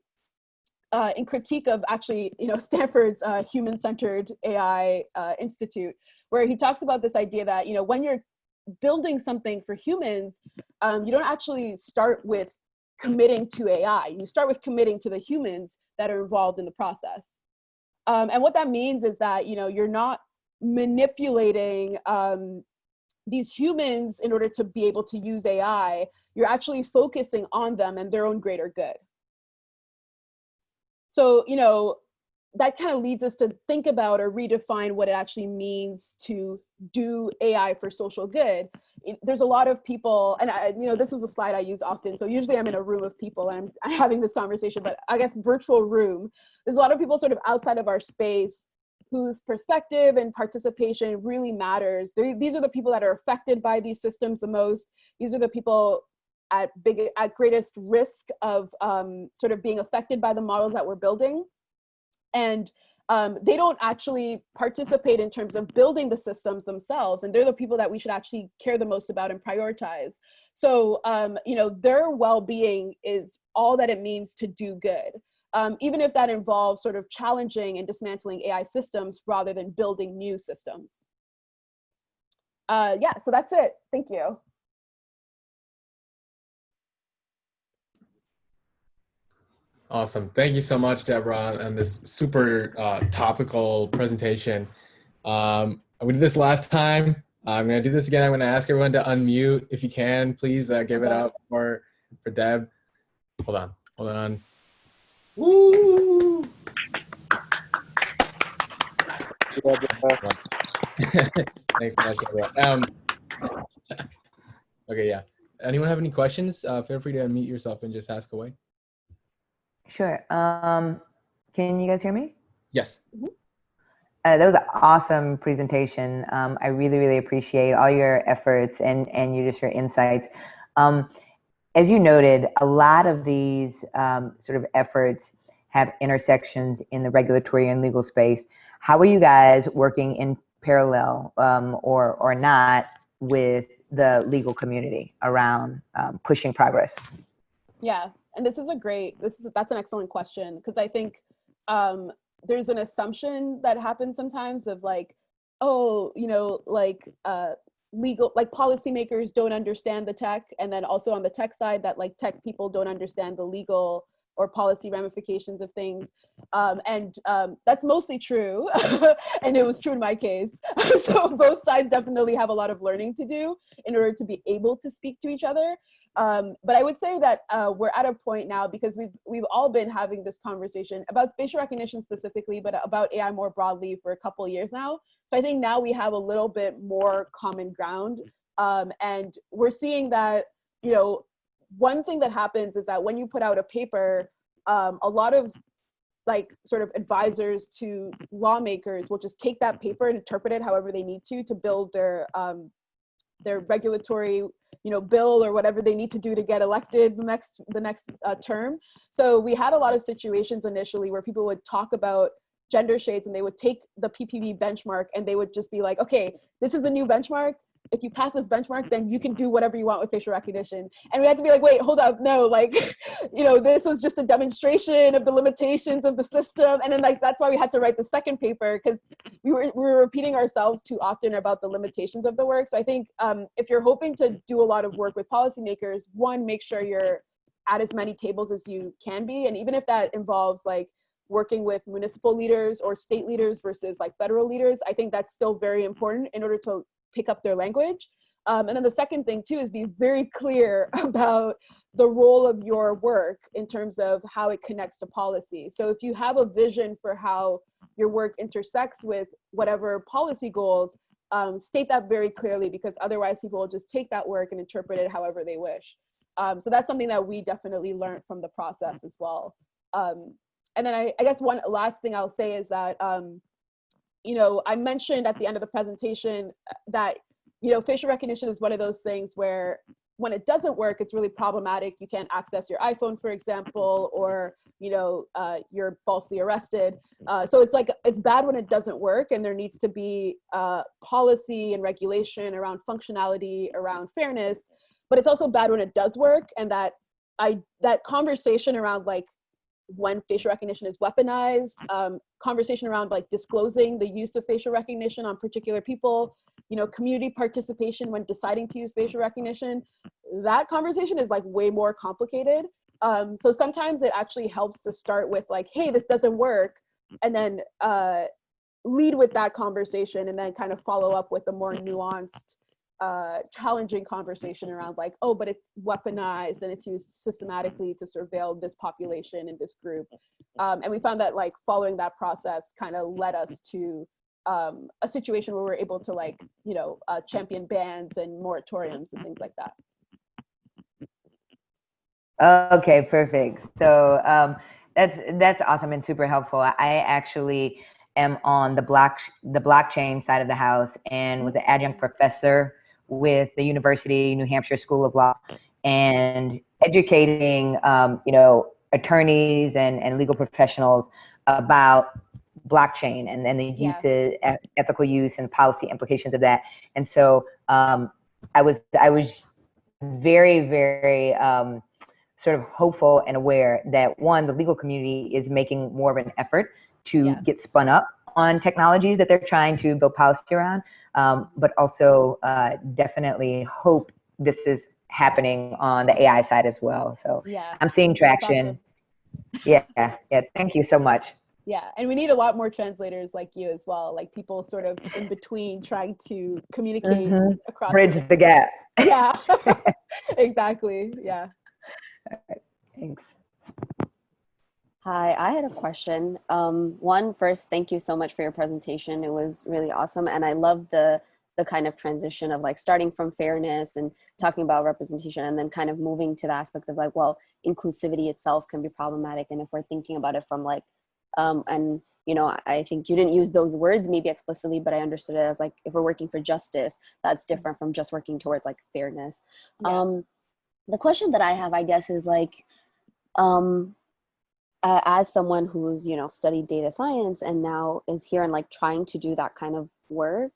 in critique of, actually, you know, Stanford's human-centered AI Institute, where he talks about this idea that, you know, when you're building something for humans, you don't actually start with committing to AI. You start with committing to the humans that are involved in the process. And what that means is that, you know, you're not manipulating these humans in order to be able to use AI. You're actually focusing on them and their own greater good. So, you know, that kind of leads us to think about or redefine what it actually means to do AI for social good. There's a lot of people, and you know, this is a slide I use often. So usually I'm in a room of people and I'm having this conversation, but I guess virtual room, there's a lot of people sort of outside of our space whose perspective and participation really matters. These are the people that are affected by these systems the most. These are the people at greatest risk of sort of being affected by the models that we're building. And they don't actually participate in terms of building the systems themselves. And they're the people that we should actually care the most about and prioritize. So, you know, their well-being is all that it means to do good, even if that involves sort of challenging and dismantling AI systems rather than building new systems. Yeah, so that's it. Thank you. Awesome. Thank you so much, Deborah, on this super topical presentation. We did this last time. I'm going to do this again. I'm going to ask everyone to unmute. If you can, please give it up for Deb. Hold on. Woo! Thanks so much, Deborah. Okay, yeah. Anyone have any questions? Feel free to unmute yourself and just ask away. Sure. Can you guys hear me? Yes. That was an awesome presentation. I really, really appreciate all your efforts and your insights. As you noted, a lot of these sort of efforts have intersections in the regulatory and legal space. How are you guys working in parallel or not with the legal community around pushing progress? Yeah. And that's an excellent question, because I think there's an assumption that happens sometimes of like, oh, you know, like legal, like policymakers don't understand the tech, and then also on the tech side that like tech people don't understand the legal or policy ramifications of things. And that's mostly true. And it was true in my case. So both sides definitely have a lot of learning to do in order to be able to speak to each other. But I would say that we're at a point now, because we've all been having this conversation about facial recognition specifically, but about AI more broadly for a couple of years now. So I think now we have a little bit more common ground. And we're seeing that, you know, one thing that happens is that when you put out a paper, a lot of like sort of advisors to lawmakers will just take that paper and interpret it however they need to build their regulatory, you know, bill or whatever they need to do to get elected the next term. So we had a lot of situations initially where people would talk about gender shades and they would take the PPV benchmark and they would just be like, okay, this is the new benchmark. If you pass this benchmark, then you can do whatever you want with facial recognition. And we had to be like, wait, hold up, no, like, you know, this was just a demonstration of the limitations of the system. And then like, that's why we had to write the second paper, because we were repeating ourselves too often about the limitations of the work. So I think if you're hoping to do a lot of work with policymakers, one, make sure you're at as many tables as you can be. And even if that involves like working with municipal leaders or state leaders versus like federal leaders, I think that's still very important in order to pick up their language. And then the second thing too is be very clear about the role of your work in terms of how it connects to policy. So if you have a vision for how your work intersects with whatever policy goals, state that very clearly, because otherwise people will just take that work and interpret it however they wish. So that's something that we definitely learned from the process as well. And then I guess one last thing I'll say is that, you know, I mentioned at the end of the presentation that, you know, facial recognition is one of those things where when it doesn't work, it's really problematic. You can't access your iPhone, for example, or, you know, you're falsely arrested. So it's like, it's bad when it doesn't work, and there needs to be policy and regulation around functionality, around fairness, but it's also bad when it does work. And that conversation around like, when facial recognition is weaponized, conversation around like disclosing the use of facial recognition on particular people, you know, community participation when deciding to use facial recognition, that conversation is like way more complicated. So sometimes it actually helps to start with like, hey, this doesn't work, and then lead with that conversation, and then kind of follow up with a more nuanced, challenging conversation around like, oh, but it's weaponized and it's used systematically to surveil this population and this group. And we found that like following that process kind of led us to a situation where we're able to like, you know, champion bans and moratoriums and things like that. Okay, perfect. So that's awesome and super helpful. I actually am on the blockchain side of the house, and was an adjunct professor with the University New Hampshire School of Law, and educating you know, attorneys and legal professionals about blockchain and the uses, ethical use and policy implications of that. And so I was very, very sort of hopeful and aware that, one, the legal community is making more of an effort to get spun up on technologies that they're trying to build policy around, but also definitely hope this is happening on the AI side as well. So I'm seeing traction. Awesome. Yeah, thank you so much. Yeah, and we need a lot more translators like you as well, like people sort of in between trying to communicate across. Bridge the gap. Yeah, exactly, yeah. All right, thanks. Hi, I had a question. First, thank you so much for your presentation. It was really awesome. And I love the kind of transition of like starting from fairness and talking about representation, and then kind of moving to the aspect of like, well, inclusivity itself can be problematic. And if we're thinking about it from like, and you know, I think you didn't use those words maybe explicitly, but I understood it as like, if we're working for justice, that's different from just working towards like fairness. The question that I have, I guess, is like, as someone who's, you know, studied data science and now is here and like trying to do that kind of work,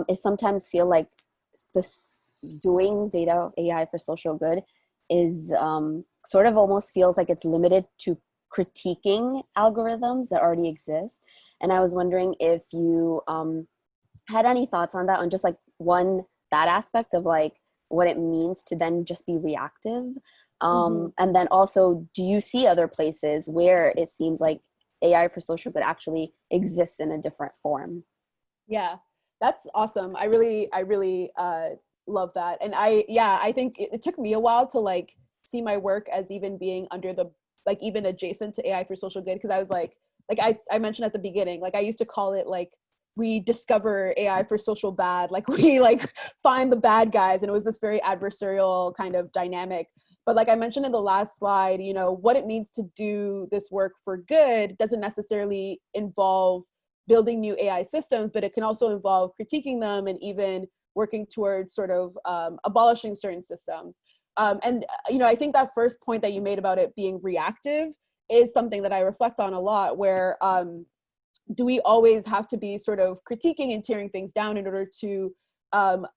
it sometimes feel like this doing data AI for social good is sort of almost feels like it's limited to critiquing algorithms that already exist. And I was wondering if you had any thoughts on that, on just like that aspect of like what it means to then just be reactive. And then also, do you see other places where it seems like AI for social good actually exists in a different form? Yeah, that's awesome. I really love that. And I think it took me a while to like see my work as even being under the, like even adjacent to AI for social good. Cause I was like I mentioned at the beginning, like I used to call it like, we discover AI for social bad, like we like find the bad guys. And it was this very adversarial kind of dynamic. But like I mentioned in the last slide, you know, what it means to do this work for good doesn't necessarily involve building new AI systems, but it can also involve critiquing them and even working towards sort of abolishing certain systems. You know, I think that first point that you made about it being reactive is something that I reflect on a lot, where do we always have to be sort of critiquing and tearing things down in order to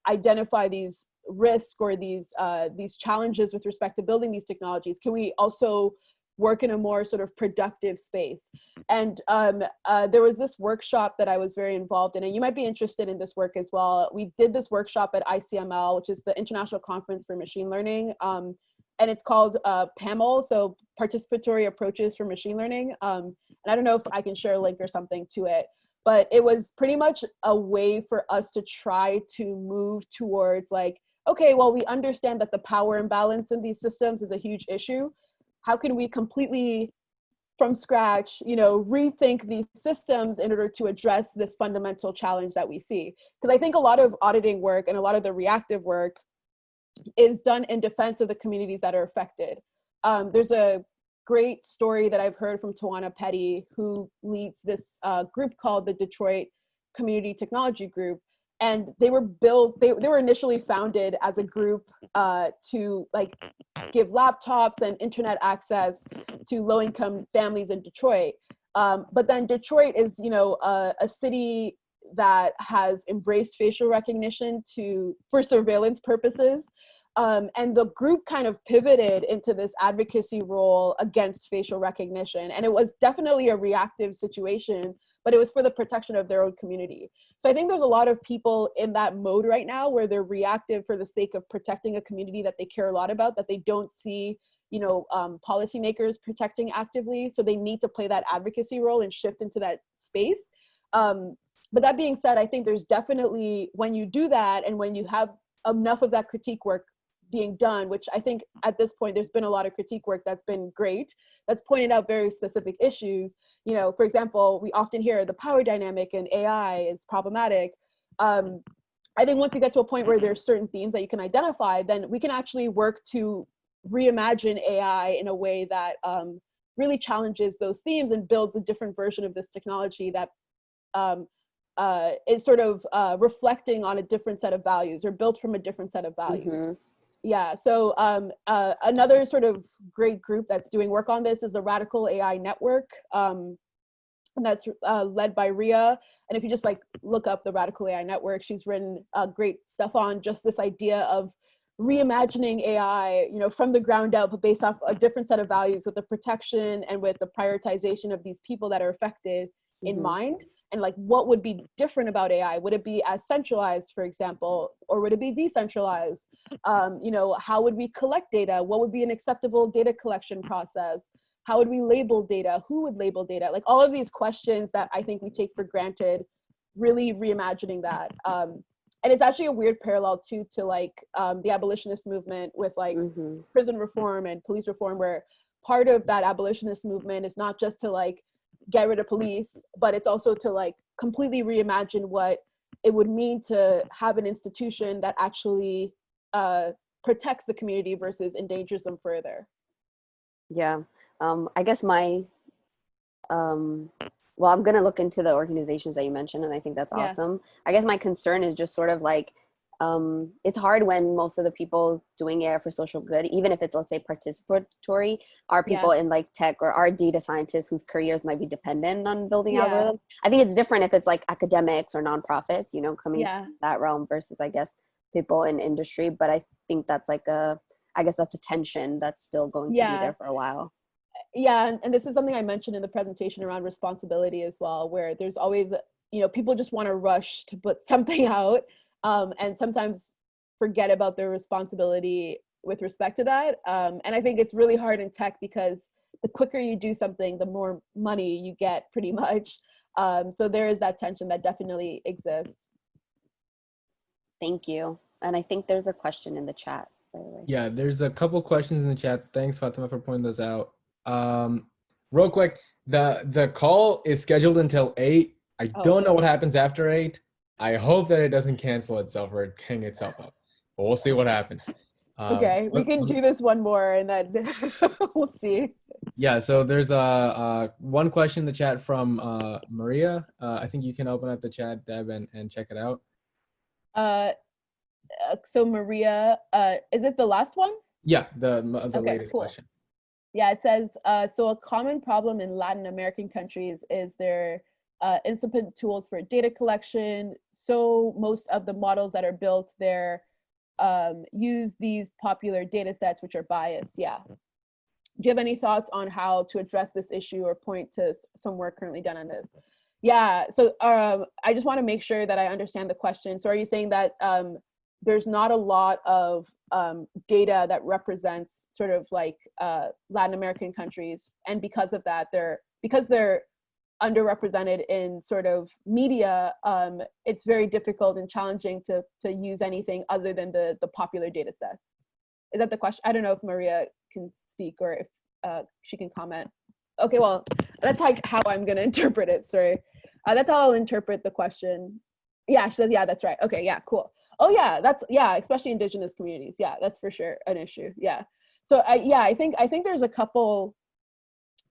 identify these risks or these challenges with respect to building these technologies? Can we also work in a more sort of productive space? And there was this workshop that I was very involved in, and you might be interested in this work as well. We did this workshop at ICML, which is the International Conference for Machine Learning. And it's called PAML, so Participatory Approaches for Machine Learning. And I don't know if I can share a link or something to it, but it was pretty much a way for us to try to move towards like, okay, well, we understand that the power imbalance in these systems is a huge issue. How can we completely from scratch, you know, rethink these systems in order to address this fundamental challenge that we see? Because I think a lot of auditing work and a lot of the reactive work is done in defense of the communities that are affected. There's a great story that I've heard from Tawana Petty, who leads this group called the Detroit Community Technology Group. And they were initially founded as a group to like give laptops and internet access to low-income families in Detroit. But then Detroit is, you know, a city that has embraced facial recognition for surveillance purposes. And the group kind of pivoted into this advocacy role against facial recognition. And it was definitely a reactive situation, but it was for the protection of their own community. So I think there's a lot of people in that mode right now where they're reactive for the sake of protecting a community that they care a lot about, that they don't see, you know, policymakers protecting actively. So they need to play that advocacy role and shift into that space. But that being said, I think there's definitely, when you do that and when you have enough of that critique work being done, which I think at this point, there's been a lot of critique work that's been great, that's pointed out very specific issues. You know, for example, we often hear the power dynamic in AI is problematic. I think once you get to a point where there's certain themes that you can identify, then we can actually work to reimagine AI in a way that really challenges those themes and builds a different version of this technology that is sort of reflecting on a different set of values or built from a different set of values. Mm-hmm. Yeah, so another sort of great group that's doing work on this is the Radical AI Network, and that's led by Ria. And if you just like look up the Radical AI Network, she's written great stuff on just this idea of reimagining AI, you know, from the ground up, but based off a different set of values with the protection and with the prioritization of these people that are affected in mind. And like, what would be different about AI? Would it be as centralized, for example, or would it be decentralized? You know, how would we collect data? What would be an acceptable data collection process? How would we label data? Who would label data? Like all of these questions that I think we take for granted, really reimagining that. And it's actually a weird parallel too to like the abolitionist movement with like prison reform and police reform, where part of that abolitionist movement is not just to like get rid of police, but it's also to like completely reimagine what it would mean to have an institution that actually protects the community versus endangers them further. Yeah, I guess my, well, I'm gonna look into the organizations that you mentioned, and I think that's awesome. I guess my concern is just sort of like, it's hard when most of the people doing it for social good, even if it's, let's say, participatory, are people in like tech or are data scientists whose careers might be dependent on building algorithms. I think it's different if it's like academics or nonprofits, you know, coming from that realm versus, I guess, people in industry. But I think that's like I guess that's a tension that's still going to be there for a while. Yeah, and this is something I mentioned in the presentation around responsibility as well, where there's always, you know, people just want to rush to put something out. And sometimes forget about their responsibility with respect to that. And I think it's really hard in tech because the quicker you do something, the more money you get, pretty much. So there is that tension that definitely exists. Thank you. And I think there's a question in the chat, by the way. Yeah, there's a couple questions in the chat. Thanks, Fatima, for pointing those out. Real quick, the call is scheduled until 8. I don't know what happens after 8. I hope that it doesn't cancel itself or hang itself up. But we'll see what happens. Okay, we can do this one more and then we'll see. Yeah, so there's one question in the chat from Maria. I think you can open up the chat, Deb, and check it out. So Maria, is it the last one? Yeah, the Okay, latest cool. question. Yeah, it says, so a common problem in Latin American countries is their insufficient tools for data collection. So most of the models that are built there use these popular data sets, which are biased. Yeah. Do you have any thoughts on how to address this issue or point to some work currently done on this? Yeah, so I just want to make sure that I understand the question. So are you saying that there's not a lot of data that represents sort of like Latin American countries, and because of that, because they're underrepresented in sort of media, it's very difficult and challenging to use anything other than the popular data sets? Is that the question? I don't know if Maria can speak or if she can comment. Okay, well, that's like how I'm gonna interpret it, sorry. That's how I'll interpret the question. Yeah, she says, yeah, that's right. Okay, yeah, cool. Oh yeah, especially indigenous communities. Yeah, that's for sure an issue. Yeah. So I think there's a couple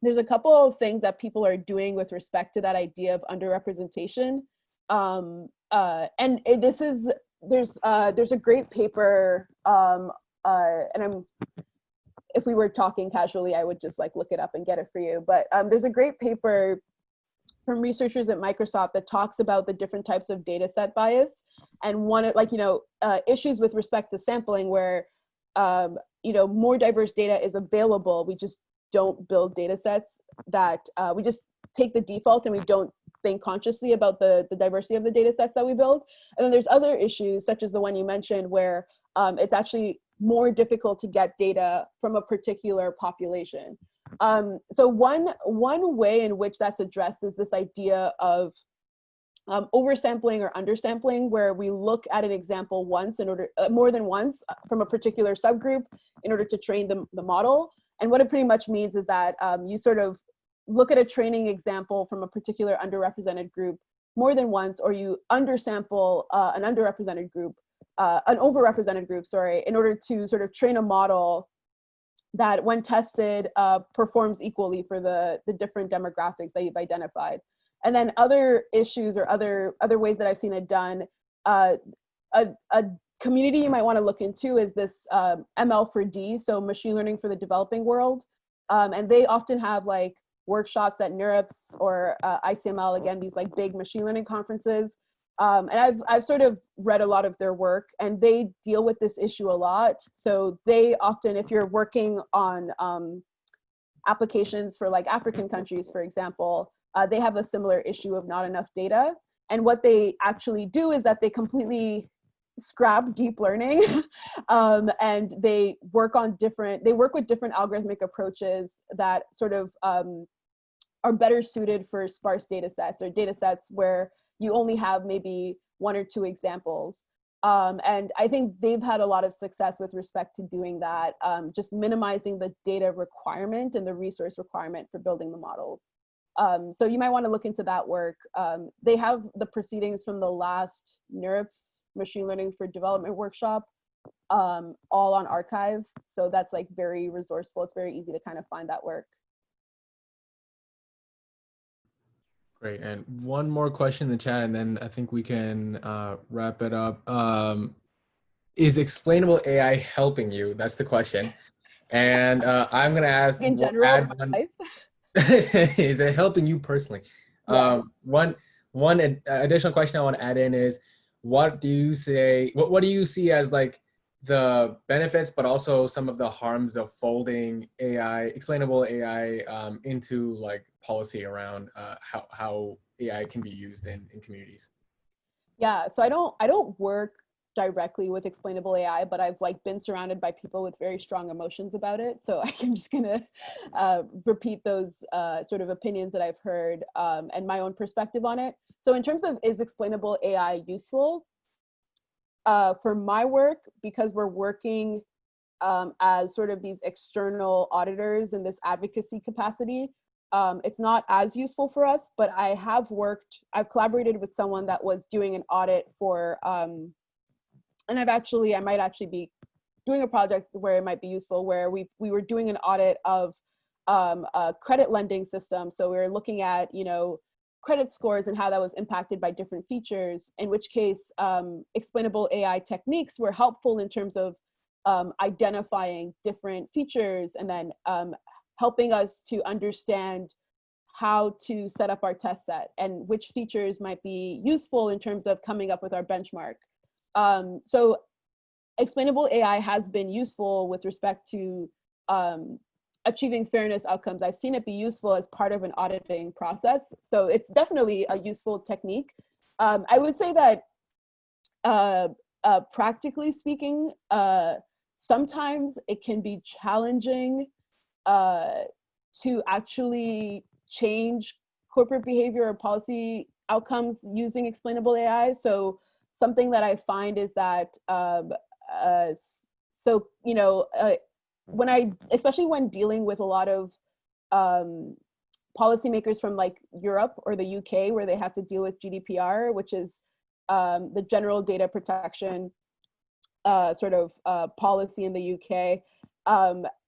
of things that people are doing with respect to that idea of underrepresentation. And there's a great paper, and if we were talking casually, I would just like look it up and get it for you. But there's a great paper from researchers at Microsoft that talks about the different types of data set bias, and one, like, issues with respect to sampling where, more diverse data is available. We just don't build data sets that we just take the default and we don't think consciously about the diversity of the data sets that we build. And then there's other issues, such as the one you mentioned, where it's actually more difficult to get data from a particular population. So one way in which that's addressed is this idea of oversampling or undersampling, where we look at an example once in order, more than once, from a particular subgroup in order to train the model. And what it pretty much means is that you sort of look at a training example from a particular underrepresented group more than once, or you undersample an overrepresented group, sorry, in order to sort of train a model that, when tested, performs equally for the different demographics that you've identified. And then other issues or other ways that I've seen it done, a community you might want to look into is this ML4D, so machine learning for the developing world. And they often have like workshops at NeurIPS or ICML, again, these like big machine learning conferences. And I've sort of read a lot of their work, and they deal with this issue a lot. So they often, if you're working on applications for like African countries, for example, they have a similar issue of not enough data. And what they actually do is that they completely scrap deep learning and they work with different algorithmic approaches that sort of are better suited for sparse data sets, or data sets where you only have maybe one or two examples. And I think they've had a lot of success with respect to doing that, just minimizing the data requirement and the resource requirement for building the models. So you might want to look into that work. They have the proceedings from the last NeurIPS Machine Learning for Development workshop all on archive. So that's like very resourceful. It's very easy to kind of find that work. Great. And one more question in the chat, and then I think we can wrap it up. Is explainable AI helping you? That's the question. And I'm going to ask, in general, is it helping you personally? Yeah. One additional question I want to add in is, what do you see as like the benefits, but also some of the harms of folding explainable AI into like policy around how AI can be used in communities? Yeah, so I don't work directly with explainable AI, but I've like been surrounded by people with very strong emotions about it. So I'm just gonna repeat those sort of opinions that I've heard and my own perspective on it. So in terms of, is explainable AI useful? for my work, because we're working as sort of these external auditors in this advocacy capacity, it's not as useful for us, but I've collaborated with someone that was doing an audit for, and I might actually be doing a project where it might be useful, where we were doing an audit of a credit lending system. So we were looking at, credit scores and how that was impacted by different features, in which case explainable AI techniques were helpful in terms of identifying different features and then helping us to understand how to set up our test set and which features might be useful in terms of coming up with our benchmark. So explainable AI has been useful with respect to achieving fairness outcomes. I've seen it be useful as part of an auditing process. So it's definitely a useful technique. I would say that practically speaking, sometimes it can be challenging to actually change corporate behavior or policy outcomes using explainable AI. So something that I find is that, especially when dealing with a lot of policymakers from like Europe or the UK, where they have to deal with GDPR, which is the General Data Protection policy in the UK,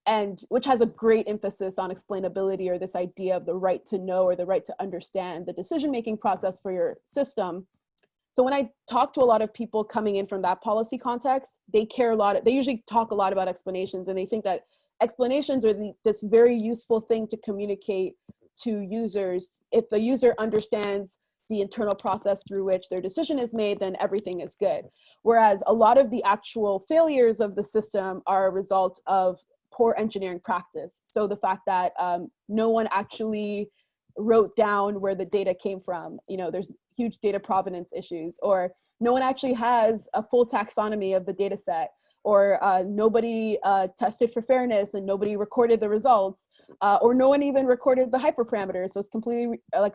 and which has a great emphasis on explainability, or this idea of the right to know or the right to understand the decision-making process for your system. So when I talk to a lot of people coming in from that policy context, they care a lot. They usually talk a lot about explanations, and they think that explanations are this very useful thing to communicate to users. If the user understands the internal process through which their decision is made, then everything is good. Whereas a lot of the actual failures of the system are a result of poor engineering practice. So the fact that no one actually wrote down where the data came from, there's huge data provenance issues, or no one actually has a full taxonomy of the data set, or nobody tested for fairness and nobody recorded the results, or no one even recorded the hyperparameters. So it's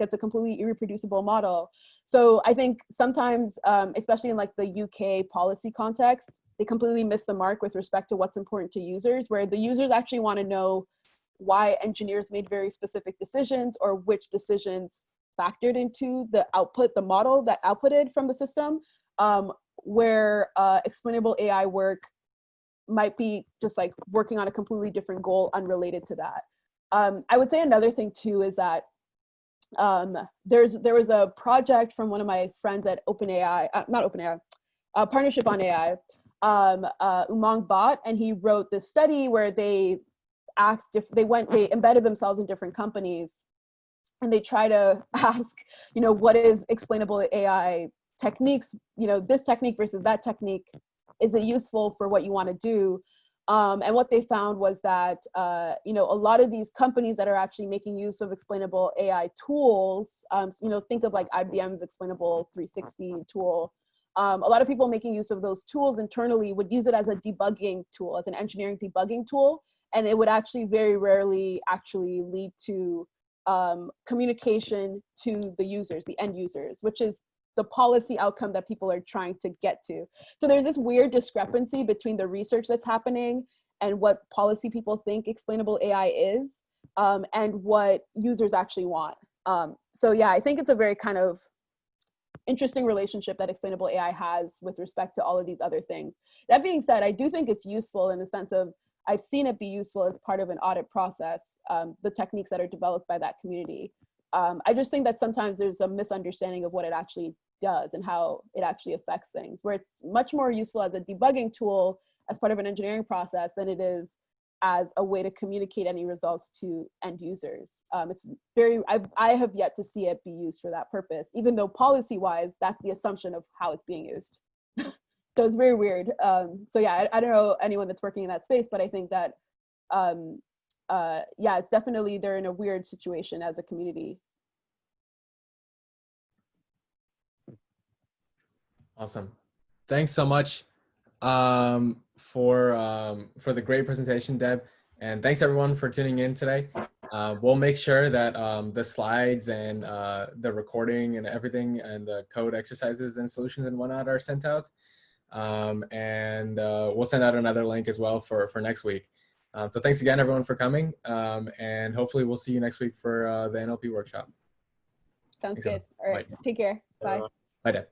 it's a completely irreproducible model. So I think sometimes, especially in like the UK policy context, they completely miss the mark with respect to what's important to users, where the users actually want to know why engineers made very specific decisions, or which decisions factored into the output, the model that outputted from the system, where explainable AI work might be just like working on a completely different goal unrelated to that. I would say another thing too is that there was a project from one of my friends at OpenAI, not OpenAI, Partnership on AI, Umang Bhatt, and he wrote this study where they they embedded themselves in different companies, and they try to ask, what is explainable AI techniques, this technique versus that technique, is it useful for what you want to do? And what they found was that, a lot of these companies that are actually making use of explainable AI tools, think of like IBM's Explainable 360 tool. A lot of people making use of those tools internally would use it as a debugging tool, as an engineering debugging tool. And it would actually very rarely actually lead to communication to the users, the end users, which is the policy outcome that people are trying to get to. So there's this weird discrepancy between the research that's happening and what policy people think explainable AI is, and what users actually want. So yeah, I think it's a very kind of interesting relationship that explainable AI has with respect to all of these other things. That being said, I do think it's useful in the sense of, I've seen it be useful as part of an audit process, the techniques that are developed by that community. I just think that sometimes there's a misunderstanding of what it actually does and how it actually affects things, where it's much more useful as a debugging tool as part of an engineering process than it is as a way to communicate any results to end users. I have yet to see it be used for that purpose, even though policy-wise, that's the assumption of how it's being used. So it's very weird. So yeah, I don't know anyone that's working in that space, but I think that, yeah, it's definitely, they're in a weird situation as a community. Awesome. Thanks so much for the great presentation, Deb. And thanks everyone for tuning in today. We'll make sure that the slides and the recording and everything and the code exercises and solutions and whatnot are sent out. And we'll send out another link as well for next week. So thanks again, everyone, for coming. And hopefully we'll see you next week for the NLP workshop. Sounds Thanks, good. All right. Take care. Bye. Everyone. Bye, Deb.